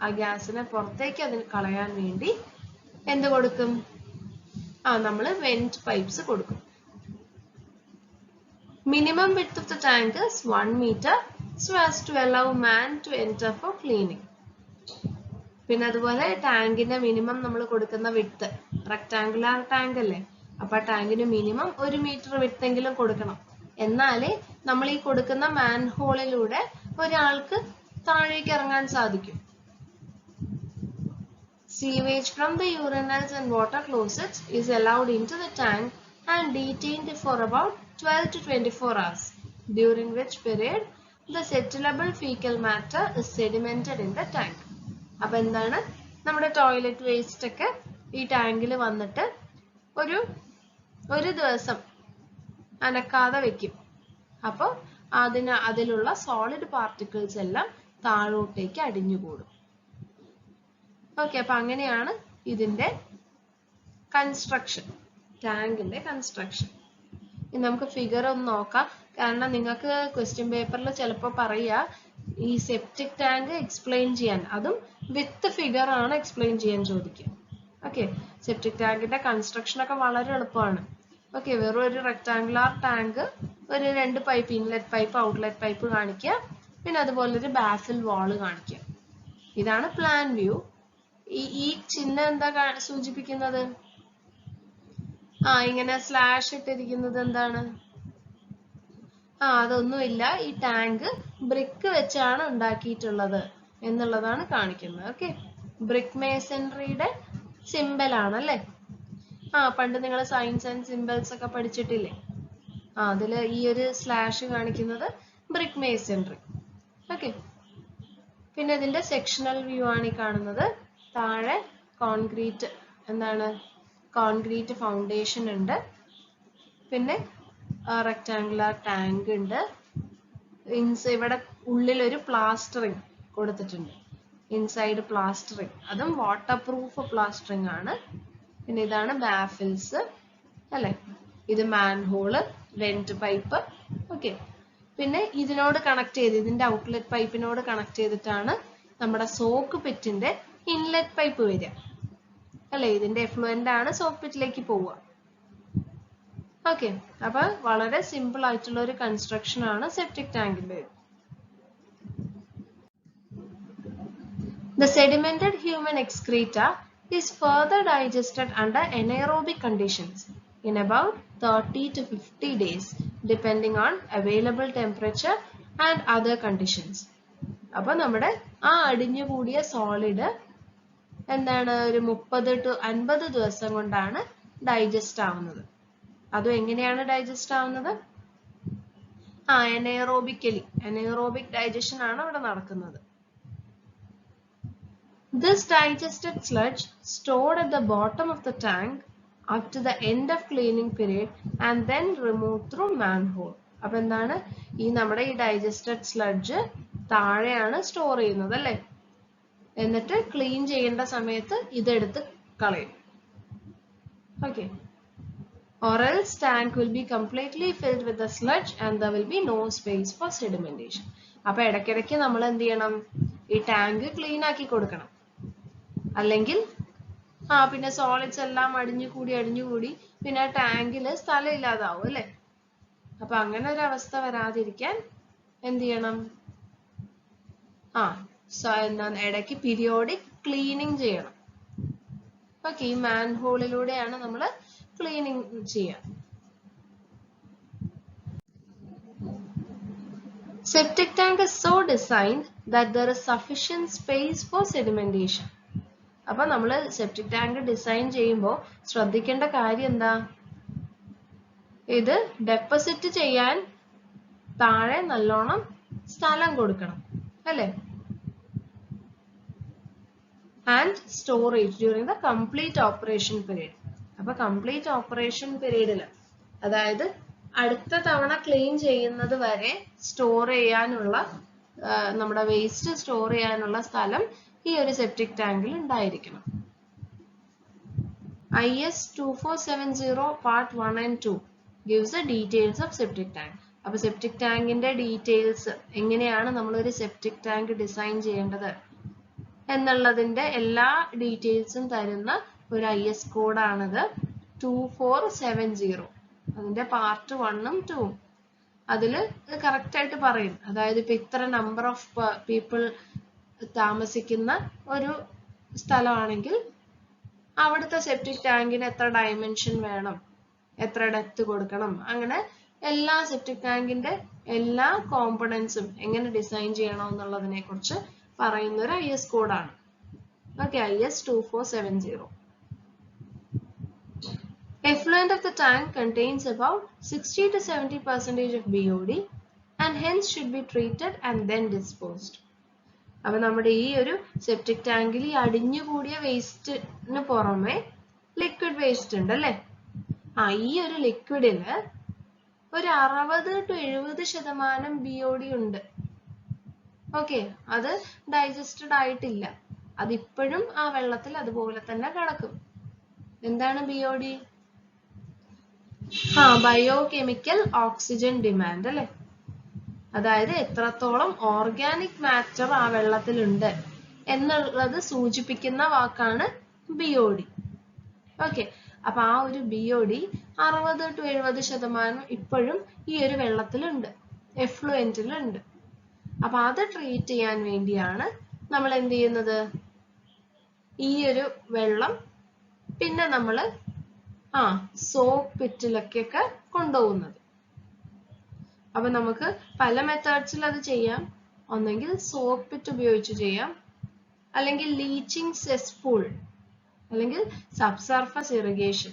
ആ ഗ്യാസിനെ പുറത്തേക്ക് അതിന് കളയാൻ വേണ്ടി എന്ത് കൊടുക്കും? നമ്മള് വെന്റ് പൈപ്സ് കൊടുക്കും. Minimum width of the tank is 1 meter so as to allow man to enter for cleaning. പിന്നെ അതുപോലെ ടാങ്കിന്റെ മിനിമം നമ്മൾ കൊടുക്കുന്ന വിഡ്ത്ത്, റെക്ടാങ്കുലർ ടാങ്ക് അല്ലേ, അപ്പൊ ടാങ്കിന് മിനിമം 1 മീറ്റർ വിഡ്ത്ത് എങ്കിലും കൊടുക്കണം. എന്നാലേ നമ്മൾ ഈ കൊടുക്കുന്ന മാൻഹോളിലൂടെ ഒരാൾക്ക് താഴേക്ക് ഇറങ്ങാൻ സാധിക്കും. Sewage from the urinals and water closets is allowed into the tank and detained for about 12 to 24 hours, during which period the settleable fecal matter is sedimented in the tank. അപ്പൊ എന്താണ്, നമ്മുടെ ടോയ്ലറ്റ് വേസ്റ്റ് ഒക്കെ ഈ ടാങ്കിൽ വന്നിട്ട് ഒരു ദിവസം അനക്കാതെ വെക്കും. അപ്പോൾ അതിലുള്ള സോളിഡ് പാർട്ടിക്കിൾസ് എല്ലാം താഴോട്ടേക്ക് അടിഞ്ഞുകൂടും. ഓക്കെ, അപ്പൊ അങ്ങനെയാണ് ഇതിന്റെ കൺസ്ട്രക്ഷൻ, ടാങ്കിന്റെ കൺസ്ട്രക്ഷൻ. ഇനി നമുക്ക് ഫിഗർ ഒന്ന് നോക്കാം. കാരണം നിങ്ങൾക്ക് ക്വസ്റ്റ്യൻ പേപ്പറിൽ ചിലപ്പോൾ പറയാ ഈ സെപ്റ്റിക് ടാങ്ക് എക്സ്പ്ലെയിൻ ചെയ്യാൻ, അതും വിത്ത് ഫിഗർ ആണ് എക്സ്പ്ലെയിൻ ചെയ്യാൻ ചോദിക്കുക. ഓക്കെ, സെപ്റ്റിക് ടാങ്കിന്റെ കൺസ്ട്രക്ഷൻ ഒക്കെ വളരെ എളുപ്പമാണ്. ഓക്കെ, വെറും ഒരു റെക്ടാങ്കുലർ ടാങ്ക്, ഒരു 2 pipe, inlet pipe outlet pipe കാണിക്കുക, പിന്നെ അതുപോലെ ഒരു ബാഫിൽ വാള് കാണിക്കുക. ഇതാണ് പ്ലാൻ വ്യൂ. ഈ ചിഹ്നം എന്താ സൂചിപ്പിക്കുന്നത്? ഇങ്ങനെ സ്ലാഷ് ഇട്ടിരിക്കുന്നത് എന്താണ്? അതൊന്നുമില്ല, ഈ ടാങ്ക് ബ്രിക്ക് വെച്ചാണ് ഉണ്ടാക്കിയിട്ടുള്ളത് എന്നുള്ളതാണ് കാണിക്കുന്നത്. ഓക്കെ, ബ്രിക്ക് മേസൺറിയുടെ സിമ്പൽ ആണല്ലേ. പണ്ട് നിങ്ങൾ സയൻസ് ആൻഡ് സിമ്പിൾസ് ഒക്കെ പഠിച്ചിട്ടില്ലേ? അതില് ഈ ഒരു സ്ലാഷ് കാണിക്കുന്നത് ബ്രിക്ക് മേസൺറി. ഓക്കെ, പിന്നെ ഇതിന്റെ സെക്ഷണൽ വ്യൂ ആണ് ഈ കാണുന്നത്. താഴെ കോൺക്രീറ്റ്, കോൺക്രീറ്റ് ഫൗണ്ടേഷൻ ഉണ്ട്, പിന്നെ റെക്ടാങ്കുലർ ടാങ്ക് ഉണ്ട്. ഇവിടെ ഉള്ളിൽ ഒരു പ്ലാസ്റ്ററിങ് കൊടുത്തിട്ടുണ്ട്, ഇൻസൈഡ് പ്ലാസ്റ്ററിങ്, അതും വാട്ടർ പ്രൂഫ് പ്ലാസ്റ്ററിങ് ആണ്. പിന്നെ ഇതാണ് ബാഫിൽസ് അല്ലെ, ഇത് മാൻഹോള്, വെന്റ് പൈപ്പ്. ഓക്കെ, പിന്നെ ഇതിനോട് കണക്ട് ചെയ്ത്, ഇതിന്റെ ഔട്ട്ലെറ്റ് പൈപ്പിനോട് കണക്ട് ചെയ്തിട്ടാണ് നമ്മുടെ സോക്ക് പിറ്റിന്റെ ഇൻലെറ്റ് പൈപ്പ് വരിക അല്ലെ. ഇതിന്റെ എഫ്ലുവന്റ് ആണ് സോക്ക് പിറ്റിലേക്ക് പോവുക. ഓക്കെ, അപ്പൊ വളരെ സിമ്പിൾ ആയിട്ടുള്ള ഒരു കൺസ്ട്രക്ഷൻ ആണ് സെപ്റ്റിക് ടാങ്കിന്റെ. The sedimented human excreta is further digested under anaerobic conditions in about 30 to 50 days depending on available temperature and other conditions. അപ്പോൾ നമ്മുടെ ആ അടിഞ്ഞു കൂടിയ സോളിഡ് എന്താണ് ഒരു 30 to 50 ദിവസം കൊണ്ടാണ് ഡൈജസ്റ്റ് ആവുന്നത്. അതും എങ്ങനെയാണ് ഡൈജസ്റ്റ് ആവുന്നത്? anaerobic digestion ആണ് അവിടെ നടക്കുന്നത്. This digested sludge stored at the bottom of the tank up to the end of cleaning period and then removed through manhole. അപ്പൊ എന്താണ് ഈ നമ്മുടെ ഈ ഡൈജസ്റ്റഡ് സ്ലഡ്ജ് താഴെയാണ് സ്റ്റോർ ചെയ്യുന്നത് അല്ലേ? എന്നിട്ട് ക്ലീൻ ചെയ്യേണ്ട സമയത്ത് ഇതെടുത്ത് കളയും. Okay, or else tank will be completely filled with the sludge and there will be no space for sedimentation. അപ്പൊ ഇടയ്ക്കിടയ്ക്ക് നമ്മൾ എന്ത് ചെയ്യണം? ഈ ടാങ്ക് ക്ലീൻ ആക്കി കൊടുക്കണം. അല്ലെങ്കിൽ പിന്നെ സോളിഡ്സ് എല്ലാം അടിഞ്ഞു കൂടി പിന്നെ ടാങ്കില് സ്ഥലം ഇല്ലാതാവും അല്ലെ? അപ്പൊ അങ്ങനെ ഒരു അവസ്ഥ വരാതിരിക്കാൻ എന്ത് ചെയ്യണം? ഇടയ്ക്ക് പീരിയോഡിക് ക്ലീനിങ് ചെയ്യണം. ഓക്കെ, ഈ മാൻഹോളിലൂടെയാണ് നമ്മൾ ക്ലീനിങ് ചെയ്യുക. Septic tank is so designed that there is sufficient space for sedimentation. അപ്പൊ നമ്മൾ സെപ്റ്റിക് ടാങ്ക് ഡിസൈൻ ചെയ്യുമ്പോൾ ശ്രദ്ധിക്കേണ്ട കാര്യം എന്താ? ഇത് ഡെപ്പോസിറ്റ് ചെയ്യാൻ താഴെ നല്ലോണം സ്ഥലം കൊടുക്കണം അല്ലേ? And storage during the complete operation period. അപ്പൊ കംപ്ലീറ്റ് ഓപ്പറേഷൻ പീരീഡിൽ, അതായത് അടുത്ത തവണ ക്ലീൻ ചെയ്യുന്നത് വരെ സ്റ്റോർ ചെയ്യാനുള്ള നമ്മുടെ വേസ്റ്റ് സ്റ്റോർ ചെയ്യാനുള്ള സ്ഥലം ഈ ഒരു സെപ്റ്റിക് ടാങ്കിൽ ഉണ്ടായിരിക്കണം. IS 2470 part 1 and 2 gives the details of septic tank. അപ്പൊ സെപ്റ്റിക് ടാങ്കിന്റെ ഡീറ്റെയിൽസ്, എങ്ങനെയാണ് നമ്മൾ ഒരു സെപ്റ്റിക് ടാങ്ക് ഡിസൈൻ ചെയ്യേണ്ടത് എന്നുള്ളതിന്റെ എല്ലാ ഡീറ്റെയിൽസും തരുന്ന ഒരു IS കോഡാണിത് 2470. അതിന്റെ പാർട്ട് 1 ഉം 2 ഉം അതില് കറക്റ്റ് ആയിട്ട് പറയും. അതായത് ഇപ്പൊ ഇത്ര നമ്പർ ഓഫ് പീപ്പിൾ താമസിക്കുന്ന ഒരു സ്ഥലമാണെങ്കിൽ അവിടുത്തെ സെപ്റ്റിക് ടാങ്കിന് എത്ര ഡയമെൻഷൻ വേണം, എത്ര ഡെപ്ത് കൊടുക്കണം, അങ്ങനെ എല്ലാ സെപ്റ്റിക് ടാങ്കിന്റെ എല്ലാ കോമ്പണൻസും എങ്ങനെ ഡിസൈൻ ചെയ്യണം എന്നുള്ളതിനെ കുറിച്ച് പറയുന്ന ഒരു IS കോഡാണ്. Okay, IS 2470. Effluent of the tank contains about 60 to 70% of BOD and hence should be treated and then disposed. അപ്പൊ നമ്മുടെ ഈ ഒരു സെപ്റ്റിക് ടാങ്കിൽ ഈ അടിഞ്ഞുകൂടിയ വേസ്റ്റിന് പുറമെ ലിക്വിഡ് വേസ്റ്റ് ഉണ്ട് അല്ലെ? ഈ ഒരു ലിക്വിഡില് ഒരു 60 to 70% BOD ഉണ്ട്. ഓക്കെ, അത് ഡൈജസ്റ്റഡ് ആയിട്ടില്ല, അതിപ്പോഴും ആ വെള്ളത്തിൽ അതുപോലെ തന്നെ കിടക്കും. എന്താണ് BOD? ബയോകെമിക്കൽ ഓക്സിജൻ ഡിമാൻഡ് അല്ലെ? അതായത് എത്രത്തോളം ഓർഗാനിക് മാറ്റർ ആ വെള്ളത്തിലുണ്ട് എന്നുള്ളത് സൂചിപ്പിക്കുന്ന വാക്കാണ് BOD. ഓക്കെ, അപ്പൊ ആ ഒരു BOD 60 to 70% ഇപ്പോഴും ഈ ഒരു വെള്ളത്തിലുണ്ട്, എഫ്ലുവന്റിലുണ്ട്. അപ്പൊ അത് ട്രീറ്റ് ചെയ്യാൻ വേണ്ടിയാണ് നമ്മൾ എന്ത് ചെയ്യുന്നത്? ഈ ഒരു വെള്ളം പിന്നെ നമ്മള് സോപ്പ് പിറ്റിലൊക്കെ കൊണ്ടുപോകുന്നത്. അപ്പൊ നമുക്ക് പല മെത്തേഡ്സിൽ അത് ചെയ്യാം. ഒന്നെങ്കിൽ സോപ്പ് പിറ്റ് ഉപയോഗിച്ച് ചെയ്യാം, അല്ലെങ്കിൽ ലീച്ചിങ് സെസ്പൂൾ, അല്ലെങ്കിൽ subsurface irrigation,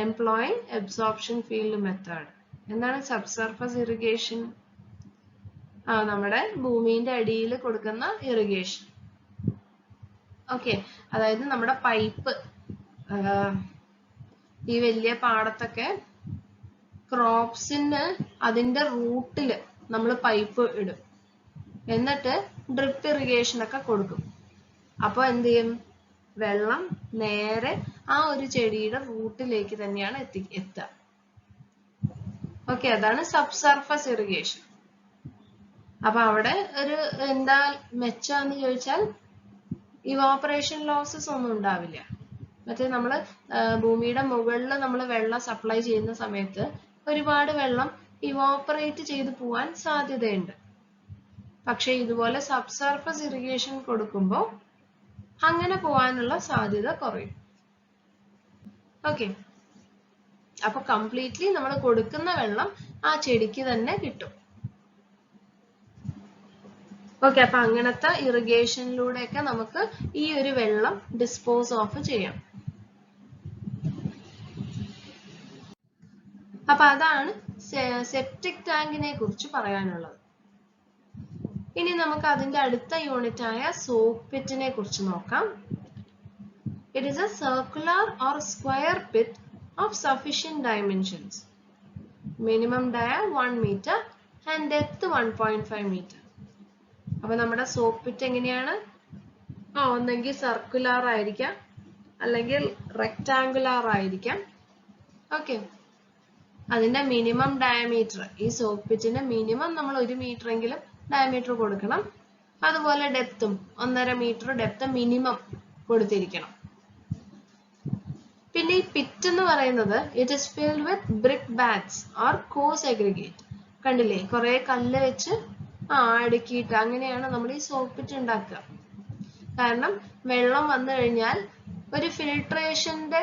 employing absorption field method. എന്താണ് സബ്സർഫസ് ഇറിഗേഷൻ? നമ്മുടെ ഭൂമിന്റെ അടിയിൽ കൊടുക്കുന്ന ഇറിഗേഷൻ. ഓക്കെ, അതായത് നമ്മുടെ പൈപ്പ് ഈ വലിയ പാടത്തൊക്കെ ക്രോപ്സിന് അതിന്റെ റൂട്ടില് നമ്മൾ പൈപ്പ് ഇടും, എന്നിട്ട് ഡ്രിപ്പ് ഇറിഗേഷൻ ഒക്കെ കൊടുക്കും. അപ്പൊ എന്ത് ചെയ്യും? വെള്ളം നേരെ ആ ഒരു ചെടിയുടെ റൂട്ടിലേക്ക് തന്നെയാണ് എത്തുക. ഓക്കെ, അതാണ് സബ്സർഫസ് ഇറിഗേഷൻ. അപ്പൊ അവിടെ ഒരു എന്താ മെച്ചാന്ന് ചോദിച്ചാൽ ഇവാപറേഷൻ ലോസസ് ഒന്നും ഉണ്ടാവില്ല മറ്റേ നമ്മൾ ഭൂമിയുടെ മുകളിൽ നമ്മൾ വെള്ളം സപ്ലൈ ചെയ്യുന്ന സമയത്ത് ഒരുപാട് വെള്ളം ഇവോപ്പറേറ്റ് ചെയ്ത് പോവാൻ സാധ്യതയുണ്ട്. പക്ഷെ ഇതുപോലെ സബ്സർഫസ് ഇറിഗേഷൻ കൊടുക്കുമ്പോൾ അങ്ങനെ പോവാനുള്ള സാധ്യത കുറയും. ഓക്കെ, അപ്പൊ കംപ്ലീറ്റ്ലി നമ്മൾ കൊടുക്കുന്ന വെള്ളം ആ ചെടിക്ക് തന്നെ കിട്ടും. ഓക്കെ, അപ്പൊ അങ്ങനത്തെ ഇറിഗേഷനിലൂടെയൊക്കെ നമുക്ക് ഈ ഒരു വെള്ളം ഡിസ്പോസ് ഓഫ് ചെയ്യാം. അപ്പൊ അതാണ് സെപ്റ്റിക് ടാങ്കിനെ കുറിച്ച് പറയാനുള്ളത്. ഇനി നമുക്ക് അതിന്റെ അടുത്ത യൂണിറ്റ് ആയ സോക്ക് പിറ്റിനെ കുറിച്ച് നോക്കാം. It is a circular or square pit of sufficient dimensions. Minimum dia 1 meter and depth 1.5 meter. അപ്പൊ നമ്മുടെ സോക്ക് പിറ്റ് എങ്ങനെയാണ്? ഒന്നെങ്കിൽ സർക്കുലർ ആയിരിക്കാം, അല്ലെങ്കിൽ റെക്ടാങ്കുലർ ആയിരിക്കാം. ഓക്കെ, അതിന്റെ മിനിമം ഡയമീറ്റർ, ഈ സോക്ക് പിറ്റിന്റെ മിനിമം നമ്മൾ 1 മീറ്റർ എങ്കിലും ഡയമീറ്റർ കൊടുക്കണം. അതുപോലെ ഡെപ്തും 1.5 മീറ്റർ ഡെപ്ത് മിനിമം കൊടുത്തിരിക്കണം. പിന്നെ ഈ പിറ്റ് എന്ന് പറയുന്നത് it is filled with brick bats or cause aggregate. കണ്ടില്ലേ, കുറെ കല്ല് വെച്ച് അടുക്കിയിട്ട് അങ്ങനെയാണ് നമ്മൾ ഈ സോക്ക് പിറ്റ് ഉണ്ടാക്കുക. കാരണം വെള്ളം വന്നു കഴിഞ്ഞാൽ ഒരു ഫിൽട്രേഷന്റെ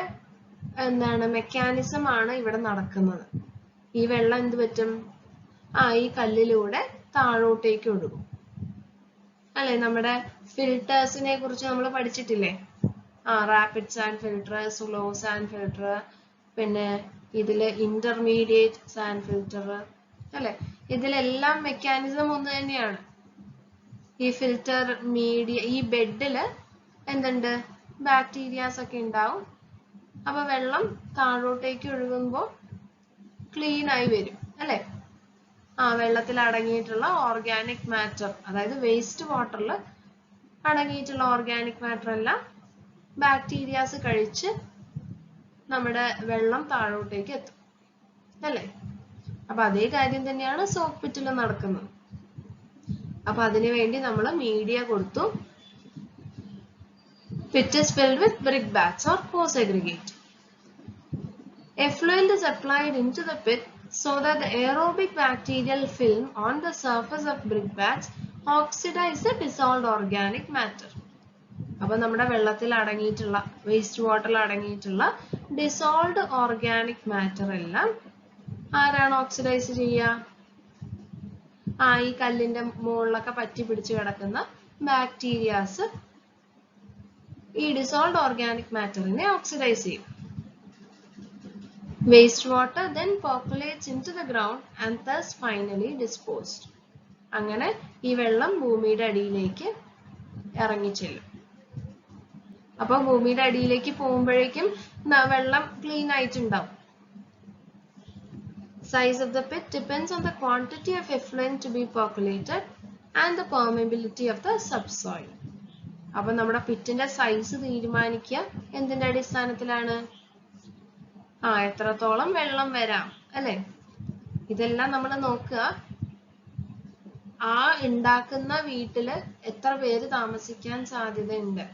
മെക്കാനിസം ആണ് ഇവിടെ നടക്കുന്നത്. ഈ വെള്ളം എന്ത് പറ്റും? ഈ കല്ലിലൂടെ താഴോട്ടേക്ക് ഒഴുകും അല്ലെ? നമ്മുടെ ഫിൽട്ടേഴ്സിനെ കുറിച്ച് നമ്മൾ പഠിച്ചിട്ടില്ലേ? Rapid sand filter, slow sand filter, പിന്നെ ഇതില് ഇന്റർമീഡിയറ്റ് സാൻഡ് ഫിൽട്ടർ അല്ലെ? ഇതിലെല്ലാം മെക്കാനിസം ഒന്ന് തന്നെയാണ്. ഈ ഫിൽറ്റർ ഈ ബെഡില് എന്തുണ്ട്? ബാക്ടീരിയാസ് ഒക്കെ ഉണ്ടാവും. അപ്പൊ വെള്ളം താഴോട്ടേക്ക് ഒഴുകുമ്പോൾ ക്ലീൻ ആയി വരും അല്ലെ? വെള്ളത്തിൽ അടങ്ങിയിട്ടുള്ള ഓർഗാനിക് മാറ്റർ, അതായത് വേസ്റ്റ് വാട്ടറിൽ അടങ്ങിയിട്ടുള്ള ഓർഗാനിക് മാറ്റർ എല്ലാം ബാക്ടീരിയാസ് കഴിച്ച് നമ്മുടെ വെള്ളം താഴോട്ടേക്ക് എത്തും അല്ലെ? അപ്പൊ അതേ കാര്യം തന്നെയാണ് സോക്ക് പിറ്റിൽ നടക്കുന്നത്. അപ്പൊ അതിനു വേണ്ടി നമ്മൾ മീഡിയ കൊടുത്തു. Pit is filled with brick bats or coarse aggregate. Effluent is applied into the pit so that the aerobic bacterial film on the surface of brick bats oxidize the dissolved organic matter. അപ്പൊ നമ്മുടെ വെള്ളത്തിൽ അടങ്ങിയിട്ടുള്ള waste വാട്ടറിൽ അടങ്ങിയിട്ടുള്ള dissolved organic matter എല്ലാം ആരാണ് oxidise ചെയ്യുക? ഈ കല്ലിന്റെ മുകളിലൊക്കെ പറ്റി പിടിച്ച് കിടക്കുന്ന ബാക്ടീരിയാസ് ഈ ഡിസോൾവ്ഡ് ഓർഗാനിക് മാറ്ററിനെ ഓക്സിഡൈസ് ചെയ്യും. Waste water then percolates into the ground and thus finally disposed. അങ്ങനെ ഈ വെള്ളം ഭൂമിയുടെ അടിയിലേക്ക് ഇറങ്ങിച്ചെല്ലും. അപ്പൊ ഭൂമിയുടെ അടിയിലേക്ക് പോകുമ്പോഴേക്കും വെള്ളം ക്ലീൻ ആയിട്ടുണ്ടാവും. Size of the pit depends on the quantity of effluent to be percolated and the permeability of the subsoil. അപ്പൊ നമ്മുടെ പിറ്റിന്റെ സൈസ് തീരുമാനിക്കുക എന്തിന്റെ അടിസ്ഥാനത്തിലാണ്? എത്രത്തോളം വെള്ളം വരാം അല്ലെ? ഇതെല്ലാം നമ്മൾ നോക്കുക. ഉണ്ടാക്കുന്ന വീട്ടില് എത്ര പേര് താമസിക്കാൻ സാധ്യതയുണ്ട്,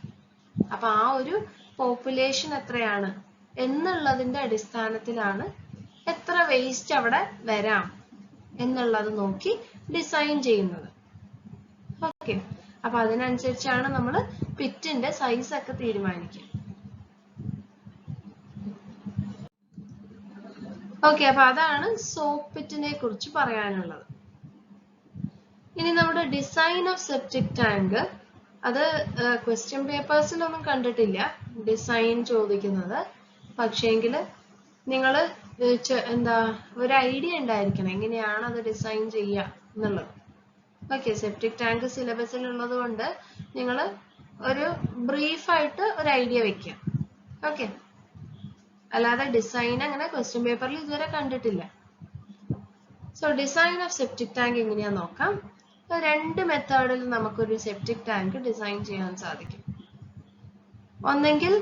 അപ്പൊ ഒരു പോപ്പുലേഷൻ എത്രയാണ് എന്നുള്ളതിന്റെ അടിസ്ഥാനത്തിലാണ് എത്ര വേസ്റ്റ് അവിടെ വരാം എന്നുള്ളത് നോക്കി ഡിസൈൻ ചെയ്യുന്നത്. ഓക്കെ, അപ്പൊ അതിനനുസരിച്ചാണ് നമ്മൾ പിറ്റിന്റെ സൈസ് ഒക്കെ തീരുമാനിക്കുക. ഓക്കെ, അപ്പൊ അതാണ് സോക്ക് പിറ്റിനെ കുറിച്ച് പറയാനുള്ളത്. ഇനി നമ്മുടെ ഡിസൈൻ ഓഫ് സെപ്റ്റിക് ടാങ്ക്, അത് ക്വസ്റ്റ്യൻ പേപ്പേഴ്സിലൊന്നും കണ്ടിട്ടില്ല ഡിസൈൻ ചോദിക്കുന്നത്. പക്ഷേങ്കില് നിങ്ങൾ ഒരു ഐഡിയ ഉണ്ടായിരിക്കണം എങ്ങനെയാണ് അത് ഡിസൈൻ ചെയ്യുക എന്നുള്ളത്. ഓക്കെ, സെപ്റ്റിക് ടാങ്ക് സിലബസിൽ ഉള്ളത് കൊണ്ട് നിങ്ങൾ ഒരു ബ്രീഫായിട്ട് ഒരു ഐഡിയ വെക്കുക. ഓക്കെ, അല്ലാതെ ഡിസൈൻ അങ്ങനെ ക്വസ്റ്റ്യൻ പേപ്പറിൽ ഇതുവരെ കണ്ടിട്ടില്ല. So design of septic tank എങ്ങനെയാ നോക്കാം. 2 മെത്തേഡിൽ നമുക്കൊരു സെപ്റ്റിക് ടാങ്ക് ഡിസൈൻ ചെയ്യാൻ സാധിക്കും. ഒന്നെങ്കിൽ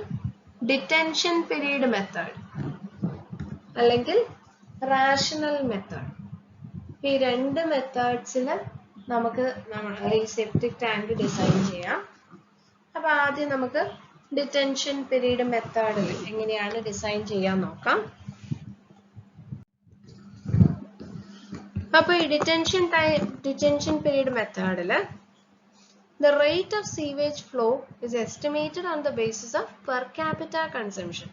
ഡിറ്റൻഷൻ പീരീഡ് മെത്തേഡ്, അല്ലെങ്കിൽ റാഷണൽ മെത്തേഡ്. ഈ 2 മെത്തേഡ്സിൽ നമുക്ക് ഈ സെപ്റ്റിക് ടാങ്ക് ഡിസൈൻ ചെയ്യാം. അപ്പൊ ആദ്യം നമുക്ക് ഡിറ്റൻഷൻ പീരീഡ് മെത്തേഡിൽ എങ്ങനെയാണ് ഡിസൈൻ ചെയ്യാൻ നോക്കാം. അപ്പോൾ ഈ ഡിറ്റൻഷൻ പീരീഡ് മെത്തേഡിൽ the rate of sewage flow is estimated on the basis of per capita consumption.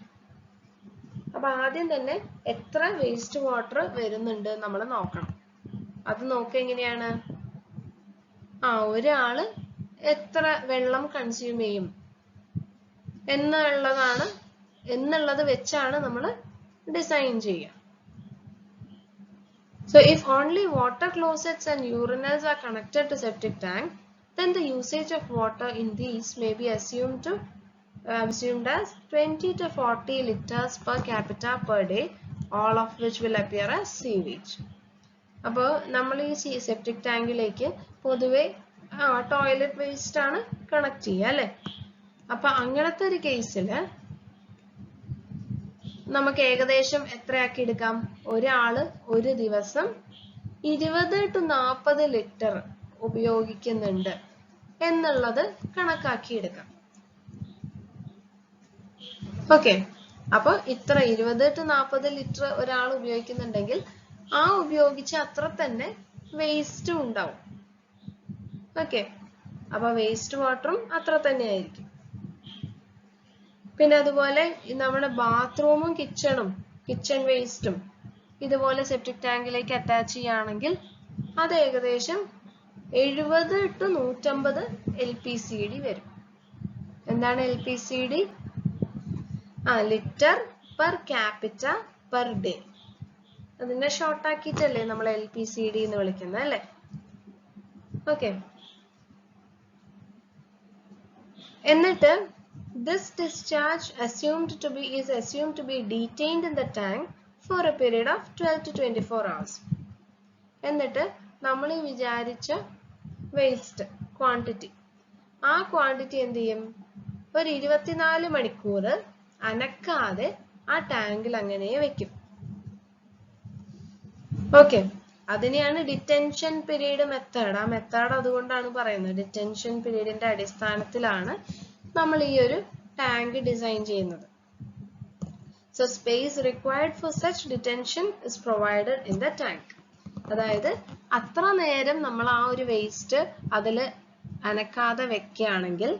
അപ്പോൾ ആദ്യം തന്നെ എത്ര വേസ്റ്റ് വാട്ടർ വരുന്നുണ്ട് നമ്മൾ നോക്കണം. അത് നോക്കുക എങ്ങനെയാണ്, ഒരാള് എത്ര വെള്ളം കൺസ്യൂം ചെയ്യും എന്നുള്ളത് വെച്ചാണ് നമ്മൾ ഡിസൈൻ ചെയ്യുക. So if only water closets and urinals are connected to septic tank, then the usage of water in these may be assumed as 20 to 40 liters per capita per day, all of which will appear as sewage. അപ്പോൾ നമ്മൾ ഈ septic ടാങ്കിലേക്ക് പൊതുവെ toilet waste ആണ് connect ചെയ്യുക അല്ലേ. അപ്പൊ അങ്ങനത്തെ ഒരു കേസിൽ നമുക്ക് ഏകദേശം എത്രയാക്കി എടുക്കാം, ഒരാള് ഒരു ദിവസം 20 to 40 ലിറ്റർ ഉപയോഗിക്കുന്നുണ്ട് എന്നുള്ളത് കണക്കാക്കി എടുക്കാം. ഓക്കെ, അപ്പൊ ഇത്ര 20 to 40 ലിറ്റർ ഒരാൾ ഉപയോഗിക്കുന്നുണ്ടെങ്കിൽ ആ ഉപയോഗിച്ച അത്ര തന്നെ വേസ്റ്റ് ഉണ്ടാവും. ഓക്കെ, അപ്പൊ വേസ്റ്റ് വാട്ടറും അത്ര തന്നെ ആയിരിക്കും. പിന്നെ അതുപോലെ നമ്മുടെ ബാത്റൂമും കിച്ചൺ വേസ്റ്റും ഇതുപോലെ സെപ്റ്റിക് ടാങ്കിലേക്ക് അറ്റാച്ച് ചെയ്യുകയാണെങ്കിൽ അത് ഏകദേശം 70 to 150 LPCD വരും. എന്താണ് LPCD? Litre per capita per day. അതിനെ ഷോർട്ട് ആക്കിയിട്ടല്ലേ നമ്മൾ LPCD എന്ന് വിളിക്കുന്നത് അല്ലേ. ഓക്കെ, എന്നിട്ട് this discharge is assumed to be detained in the tank for a period of 12 to 24 hours. എന്നിട്ട് നമ്മൾ ഈ വിചാരിച്ച വേസ്റ്റ് ക്വാണ്ടിറ്റി എന്ത് ചെയ്യും, ഒരു 24 മണിക്കൂർ അനക്കാതെ ആ ടാങ്കിൽ അങ്ങനെ വെക്കും. ഓക്കെ, അതിനെയാണ് ഡിറ്റൻഷൻ പീരീഡ് മെത്തേഡ്. ആ മെത്തേഡ് അതുകൊണ്ടാണ് പറയുന്നത്, ഡിറ്റൻഷൻ പീരീഡിന്റെ അടിസ്ഥാനത്തിലാണ് നമ്മൾ ഈ ഒരു ടാങ്ക് ഡിസൈൻ ചെയ്യുന്നത്. So space required for such detention is provided in the tank. അതായത് അത്ര നേരം നമ്മൾ ആ ഒരു വേസ്റ്റ് അതിൽ അനക്കാതെ വെക്കുകയാണെങ്കിൽ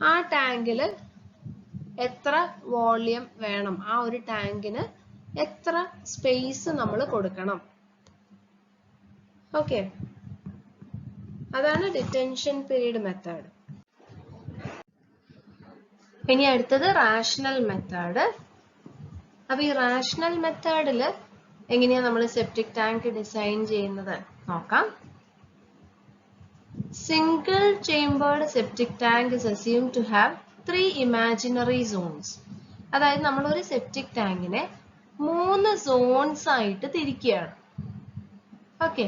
ആ ടാങ്കില് എത്ര വോള്യം വേണം, ആ ഒരു ടാങ്കിന് എത്ര സ്പേസ് നമ്മൾ കൊടുക്കണം. ഓക്കെ, അതാണ് ഡിറ്റൻഷൻ പീരീഡ് മെത്തേഡ്. ഇനി അടുത്തത് റാഷണൽ മെത്തേഡ്. അപ്പൊ ഈ റാഷണൽ മെത്തേഡിൽ എങ്ങനെയാ നമ്മൾ സെപ്റ്റിക് ടാങ്ക് ഡിസൈൻ ചെയ്യുന്നത് നോക്കാം. Single chambered septic tank is assumed to have 3 imaginary zones. അതായത് നമ്മൾ ഒരു സെപ്റ്റിക് ടാങ്കിനെ 3 സോൺസ് ആയിട്ട് തിരിക്കുകയാണ്. ഓക്കെ,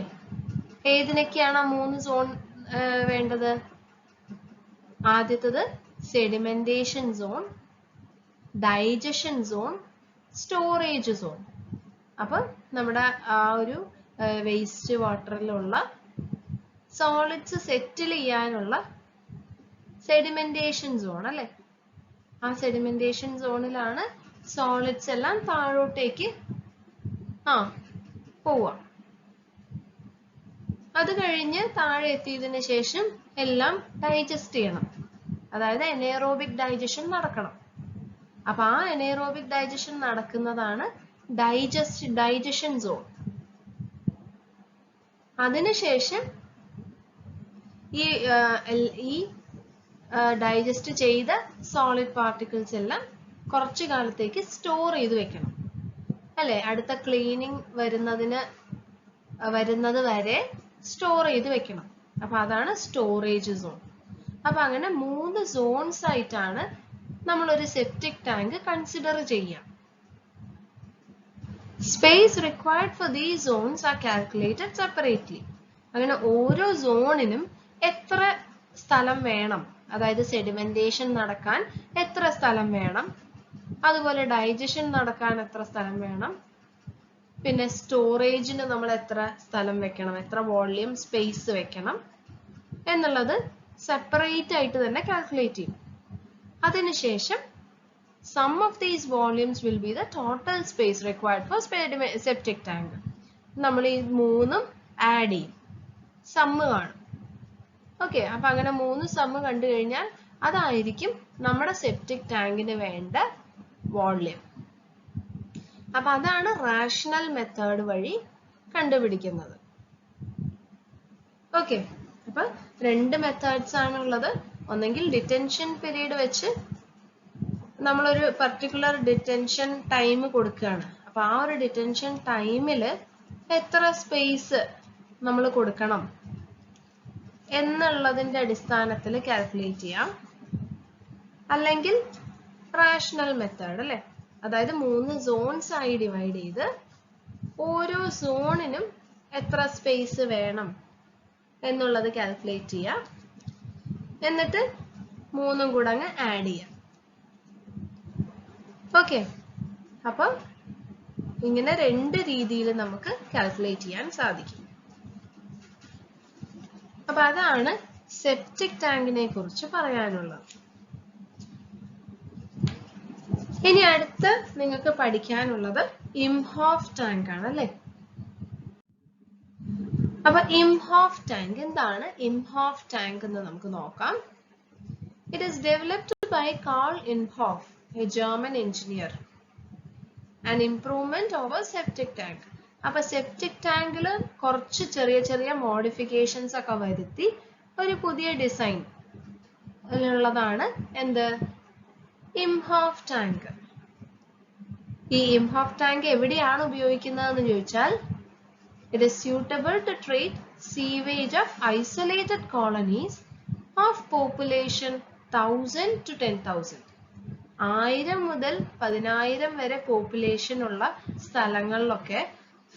ഏതിനൊക്കെയാണ് ആ 3 സോൺ വേണ്ടത്? ആദ്യത്തത് sedimentation zone, digestion zone, storage zone. അപ്പൊ നമ്മുടെ ആ ഒരു വേസ്റ്റ് വാട്ടറിലുള്ള സോളിഡ്സ് സെറ്റിൽ ചെയ്യാനുള്ള സെഡിമെന്റേഷൻ സോൺ അല്ലെ. ആ സെഡിമെന്റേഷൻ സോണിലാണ് സോളിഡ്സ് എല്ലാം താഴോട്ടേക്ക് പോവാ. അത് കഴിഞ്ഞ് താഴെ എത്തിയതിനു ശേഷം എല്ലാം ഡൈജസ്റ്റ് ചെയ്യണം. അതായത് എനേറോബിക് ഡൈജഷൻ നടക്കണം. അപ്പൊ ആ എനേറോബിക് ഡൈജഷൻ നടക്കുന്നതാണ് ഡൈജഷൻ സോൺ. അതിനുശേഷം ഈ ഡൈജസ്റ്റ് ചെയ്ത സോളിഡ് പാർട്ടിക്കിൾസ് എല്ലാം കുറച്ചു കാലത്തേക്ക് സ്റ്റോർ ചെയ്ത് വെക്കണം അല്ലെ. അടുത്ത ക്ലീനിങ് വരുന്നത് വരെ സ്റ്റോർ ചെയ്ത് വെക്കണം. അപ്പൊ അതാണ് സ്റ്റോറേജ് സോൺ. അപ്പൊ അങ്ങനെ 3 സോൺസ് ആയിട്ടാണ് നമ്മൾ ഒരു സെപ്റ്റിക് ടാങ്ക് കൺസിഡർ ചെയ്യുക. Space required for these zones are calculated separately. അങ്ങനെ ഓരോ സോണിനും എത്ര സ്ഥലം വേണം, അതായത് സെഡിമെന്റേഷൻ നടക്കാൻ എത്ര സ്ഥലം വേണം, അതുപോലെ ഡൈജഷൻ നടക്കാൻ എത്ര സ്ഥലം വേണം, പിന്നെ സ്റ്റോറേജിന് നമ്മൾ എത്ര സ്ഥലം വെക്കണം, എത്ര വോള്യൂം സ്പേസ് വെക്കണം എന്നുള്ളത് സെപ്പറേറ്റ് ആയിട്ട് തന്നെ കാൽക്കുലേറ്റ് ചെയ്യും. അതിനുശേഷം sum of these volumes will be the total space required for septic tank. നമ്മൾ ഈ മൂന്നും ആഡ് ചെയ്യും, സമ്മ് കാണും. ഓക്കെ, അപ്പൊ അങ്ങനെ 3 സമ്മ് കണ്ടു കഴിഞ്ഞാൽ അതായിരിക്കും നമ്മുടെ സെപ്റ്റിക് ടാങ്കിന് വേണ്ട വോള്യം. അപ്പൊ അതാണ് റാഷണൽ മെത്തേഡ് വഴി കണ്ടുപിടിക്കുന്നത്. ഓക്കെ, അപ്പൊ 2 മെത്തേഡ്സ് ആണുള്ളത്. ഒന്നെങ്കിൽ ഡിറ്റൻഷൻ പീരീഡ് വെച്ച് നമ്മളൊരു പർട്ടിക്കുലർ ഡിറ്റൻഷൻ ടൈം കൊടുക്കുകയാണ്. അപ്പൊ ആ ഒരു ഡിറ്റൻഷൻ ടൈമിൽ എത്ര സ്പേസ് നമ്മൾ കൊടുക്കണം എന്നുള്ളതിന്റെ അടിസ്ഥാനത്തിൽ കാൽക്കുലേറ്റ് ചെയ്യാം. അല്ലെങ്കിൽ റാഷണൽ മെത്തേഡ് അല്ലെ, അതായത് 3 സോൺസ് ആയി ഡിവൈഡ് ചെയ്ത് ഓരോ സോണിനും എത്ര സ്പേസ് വേണം എന്നുള്ളത് കാൽക്കുലേറ്റ് ചെയ്യാം. എന്നിട്ട് 3ഉം കൂടെ അങ്ങ് ആഡ് ചെയ്യാം. ഓക്കെ, അപ്പൊ ഇങ്ങനെ 2 രീതിയിൽ നമുക്ക് കാൽക്കുലേറ്റ് ചെയ്യാൻ സാധിക്കും. അപ്പൊ അതാണ് സെപ്റ്റിക് ടാങ്കിനെ കുറിച്ച് പറയാനുള്ളത്. ഇനി അടുത്ത് നിങ്ങൾക്ക് പഠിക്കാനുള്ളത് ഇംഹോഫ് ടാങ്ക് ആണ് അല്ലെ. അപ്പൊ ഇംഹോഫ് ടാങ്ക് എന്താണ്? ഇംഹോഫ് ടാങ്ക് എന്ന് നമുക്ക് നോക്കാം. It is developed by Karl Imhoff, a German engineer, an improvement over septic tank. അപ്പൊ സെപ്റ്റിക് ടാങ്കിൽ കുറച്ച് ചെറിയ ചെറിയ മോഡിഫിക്കേഷൻസ് ഒക്കെ വരുത്തി ഒരു പുതിയ ഡിസൈൻ ഉള്ളതാണ് എന്ത്? Imhoff tank. ഈ ഇംഹോഫ് ടാങ്ക് എവിടെയാണ് ഉപയോഗിക്കുന്നതെന്ന് ചോദിച്ചാൽ, it is suitable to treat sewage of isolated colonies of population 1000 to 10,000. 1000 മുതൽ 10,000 വരെ പോപ്പുലേഷൻ ഉള്ള സ്ഥലങ്ങളിലൊക്കെ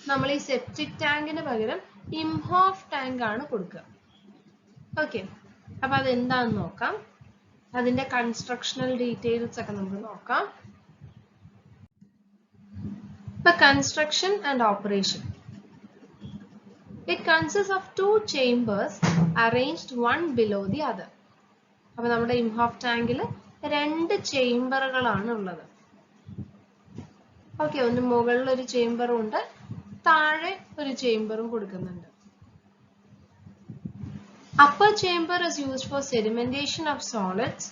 നമ്മൾ ഈ സെപ്റ്റിക് ടാങ്കിന് പകരം ഇംഹോഫ് ടാങ്ക് ആണ് കൊടുക്കുക. ഓക്കെ, അപ്പൊ അതെന്താന്ന് നോക്കാം. അതിന്റെ കൺസ്ട്രക്ഷണൽ ഡീറ്റെയിൽസ് ഒക്കെ നമുക്ക് നോക്കാം. ഇപ്പൊ construction and operation. It consists of 2 chambers arranged one below the other. അപ്പൊ നമ്മുടെ ഇംഹോഫ് ടാങ്കിൽ 2 ചേംബറുകളാണ് ഉള്ളത്. ഓക്കെ, ഒന്ന് മുകളിൽ ഒരു ചേംബറും ഉണ്ട്, താഴെ ഒരു ചേംബറും കൊടുക്കുന്നുണ്ട്. Upper chamber is used for sedimentation of solids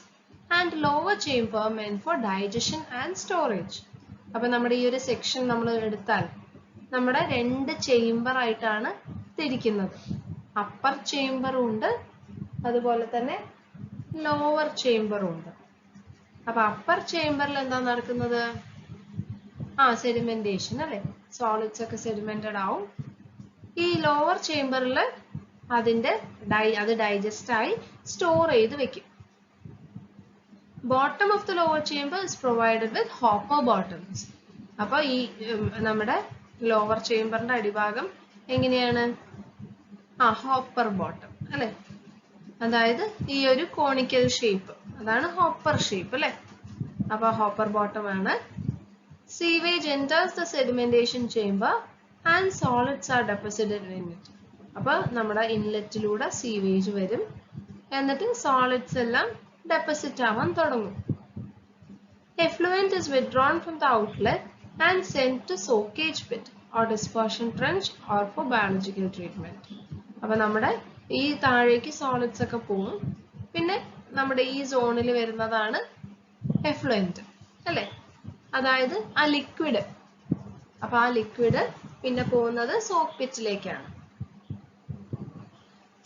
and lower chamber meant for digestion and storage. അപ്പൊ നമ്മുടെ ഈ ഒരു സെക്ഷൻ നമ്മൾ എടുത്താൽ നമ്മുടെ 2 ചേംബർ ആയിട്ടാണ് തിരിക്കുന്നത്. അപ്പർ ചേംബറും ഉണ്ട്, അതുപോലെ തന്നെ ലോവർ ചേംബറും ഉണ്ട്. അപ്പൊ അപ്പർ ചേംബറിൽ എന്താ നടക്കുന്നത്? സെഡിമെന്റേഷൻ അല്ലെ, സോളിഡ്സ് ഒക്കെ സെഡിമെന്റഡ് ആവും. ഈ ലോവർ ചേംബറിൽ അത് ഡൈജസ്റ്റ് ആയി സ്റ്റോർ ചെയ്ത് വെക്കും. Bottom of the lower chamber is provided with hopper bottoms. അപ്പൊ ഈ നമ്മുടെ ലോവർ ചേംബറിന്റെ അടിഭാഗം എങ്ങനെയാണ്? ഹോപ്പർ ബോട്ടം അല്ലെ, അതായത് ഈ ഒരു കോണിക്കൽ ഷേപ്പ്, അതാണ് ഹോപ്പർ ഷേപ്പ് അല്ലെ. അപ്പൊ ഹോപ്പർ ബോട്ടം ആണ്. Sewage enters the sedimentation chamber and solids are deposited in it. അപ്പൊ നമ്മുടെ ഇൻലെറ്റിലൂടെ സീവേജ് വരും, എന്നിട്ട് സോളിഡ്സ് എല്ലാം ഡെപ്പോസിറ്റ് ആവാൻ തുടങ്ങും. Effluent is withdrawn from the outlet and sent to soakage pit or dispersion trench or for biological treatment. അപ്പൊ നമ്മുടെ ഈ താഴേക്ക് സോളിഡ്സ് ഒക്കെ പോകും. പിന്നെ നമ്മുടെ ഈ സോണിൽ വരുന്നതാണ് എഫ്ലുവന്റ് അല്ലെ, അതായത് ആ ലിക്വിഡ്. അപ്പൊ ആ ലിക്വിഡ് പിന്നെ പോകുന്നത് soak പിറ്റിലേക്കാണ്.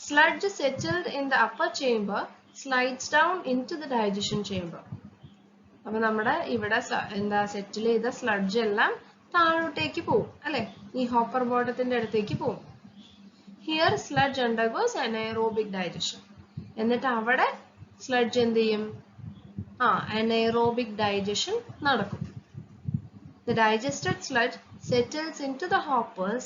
Sludge settled in the upper chamber slides down into the digestion chamber. അപ്പൊ നമ്മുടെ ഇവിടെ എന്താ സെറ്റിൽ ചെയ്ത സ്ലഡ്ജ് എല്ലാം താഴോട്ടേക്ക് പോകും അല്ലെ, ഈ ഹോപ്പർ ബോട്ടത്തിന്റെ അടുത്തേക്ക് പോകും. Here sludge undergoes anaerobic digestion. എന്നിട്ട് അവിടെ സ്ലഡ്ജ് എന്ത് ചെയ്യും? anaerobic digestion നടക്കും. The digested sludge settles into the hoppers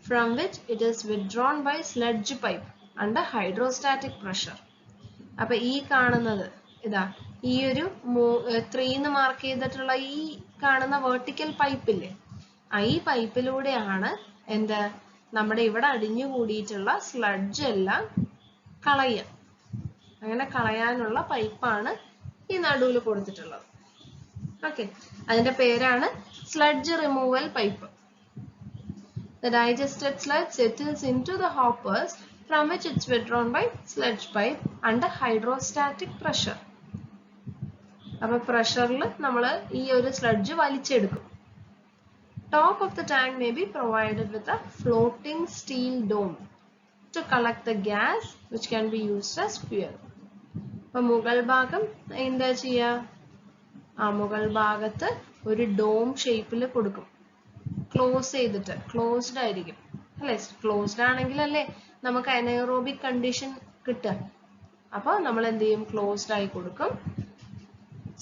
from which it is withdrawn by sludge pipe under hydrostatic pressure. അപ്പൊ ഈ കാണുന്നത് ഇതാ, ഈ ഒരു 3 എന്ന് മാർക്ക് ചെയ്തിട്ടുള്ള ഈ കാണുന്ന വെർട്ടിക്കൽ പൈപ്പില്ലേ, ഈ പൈപ്പിലൂടെയാണ് എന്ത് നമ്മുടെ ഇവിടെ അടിഞ്ഞു കൂടിയിട്ടുള്ള സ്ലഡ്ജ് എല്ലാം കളയുക. അങ്ങനെ കളയാനുള്ള പൈപ്പാണ് ഈ നടുവിൽ കൊടുത്തിട്ടുള്ളത്. ഓക്കെ, അതിന്റെ പേരാണ് sludge removal pipe. The digested sludge settles into the hoppers from which it's withdrawn by sludge pipe under hydrostatic pressure. അപ്പോൾ പ്രഷറിൽ നമ്മൾ ഈ ഒരു sludge വലിച്ചെടുക്കും. Top of the tank may be provided with a floating steel dome to collect the gas which can be used as fuel. അപ്പോൾ മുകൾ ഭാഗം എന്താ ചെയ്യുക? മുകൾ ഭാഗത്ത് ഒരു ഡോം ഷേപ്പിൽ കൊടുക്കും. ക്ലോസ് ചെയ്തിട്ട്, ക്ലോസ്ഡ് ആയിരിക്കും അല്ലെ? ക്ലോസ്ഡ് ആണെങ്കിലല്ലേ നമുക്ക് അനൈറോബിക് കണ്ടീഷൻ കിട്ടുക. അപ്പോൾ നമ്മൾ എന്ത് ചെയ്യും? ക്ലോസ്ഡ് ആയി കൊടുക്കും.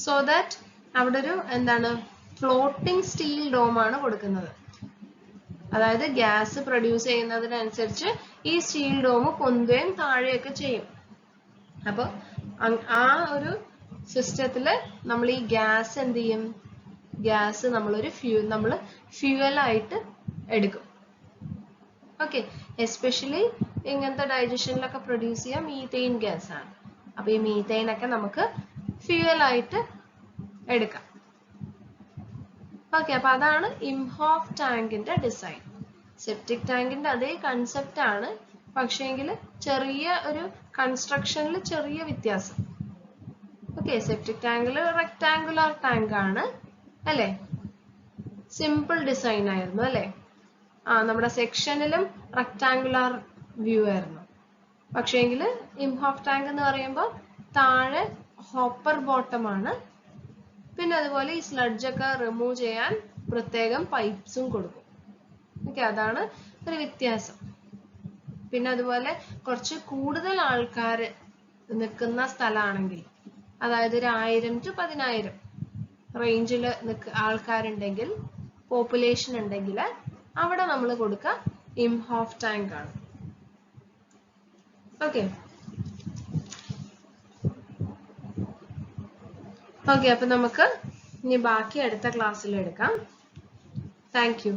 സോ ദാറ്റ് അവിടെ ഒരു എന്താണ്, ഫ്ലോട്ടിംഗ് സ്റ്റീൽ ഡോം ആണ് കൊടുക്കുന്നത്. അതായത് ഗ്യാസ് പ്രൊഡ്യൂസ് ചെയ്യുന്നതിനനുസരിച്ച് ഈ സ്റ്റീൽ ഡോം പൊന്തുകയും താഴെയൊക്കെ ചെയ്യും. അപ്പോൾ ആ ഒരു സിസ്റ്റത്തില് നമ്മൾ ഈ ഗ്യാസ് എന്ത് ചെയ്യും? ഗ്യാസ് നമ്മൾ ഫ്യൂവലായിട്ട് എടുക്കും. ഓക്കെ, എസ്പെഷ്യലി ഇങ്ങനത്തെ ഡൈജഷനിലൊക്കെ പ്രൊഡ്യൂസ് ചെയ്യാൻ മീതെയിൻ ഗ്യാസ് ആണ്. അപ്പൊ ഈ മീതെയിൻ ഒക്കെ നമുക്ക് ഫ്യൂവലായിട്ട് എടുക്കാം. ഓക്കെ, അപ്പൊ അതാണ് ഇംഹോഫ് ടാങ്കിന്റെ ഡിസൈൻ. സെപ്റ്റിക് ടാങ്കിന്റെ അതേ കൺസെപ്റ്റ് ആണ്, പക്ഷേങ്കിൽ ചെറിയ ഒരു കൺസ്ട്രക്ഷനിൽ ചെറിയ വ്യത്യാസം. ഓക്കെ, സെപ്റ്റിക് ടാങ്കിൽ റെക്ടാങ്കുലർ ടാങ്ക് ആണ് അല്ലേ? സിമ്പിൾ ഡിസൈൻ ആയിരുന്നു അല്ലേ? നമ്മുടെ സെക്ഷനിലും റെക്ടാങ്കുലർ വ്യൂ ആയിരുന്നു. പക്ഷേങ്കിൽ ഇംഹോഫ് ടാങ്ക് എന്ന് പറയുമ്പോൾ താഴെ ഹോപ്പർ ബോട്ടം ആണ്. പിന്നെ അതുപോലെ ഈ സ്ലഡ്ജ് ഒക്കെ റിമൂവ് ചെയ്യാൻ പ്രത്യേകം പൈപ്പ്സും കൊടുക്കും. ഓക്കെ, അതാണ് ഒരു വ്യത്യാസം. പിന്നെ അതുപോലെ കുറച്ച് കൂടുതൽ ആൾക്കാർ നിൽക്കുന്ന സ്ഥലമാണെങ്കിൽ, അതായത് ഒരു 1000 to 10,000 റേഞ്ചിൽ ആൾക്കാരുണ്ടെങ്കിൽ, പോപ്പുലേഷൻ ഉണ്ടെങ്കിൽ, അവിടെ നമ്മൾ കൊടുക്കുക ഇംഹോഫ് ടാങ്ക് ആണ്. ഓക്കെ ഓക്കെ, അപ്പൊ നമുക്ക് ഇനി ബാക്കി അടുത്ത ക്ലാസ്സിൽ എടുക്കാം. Thank you.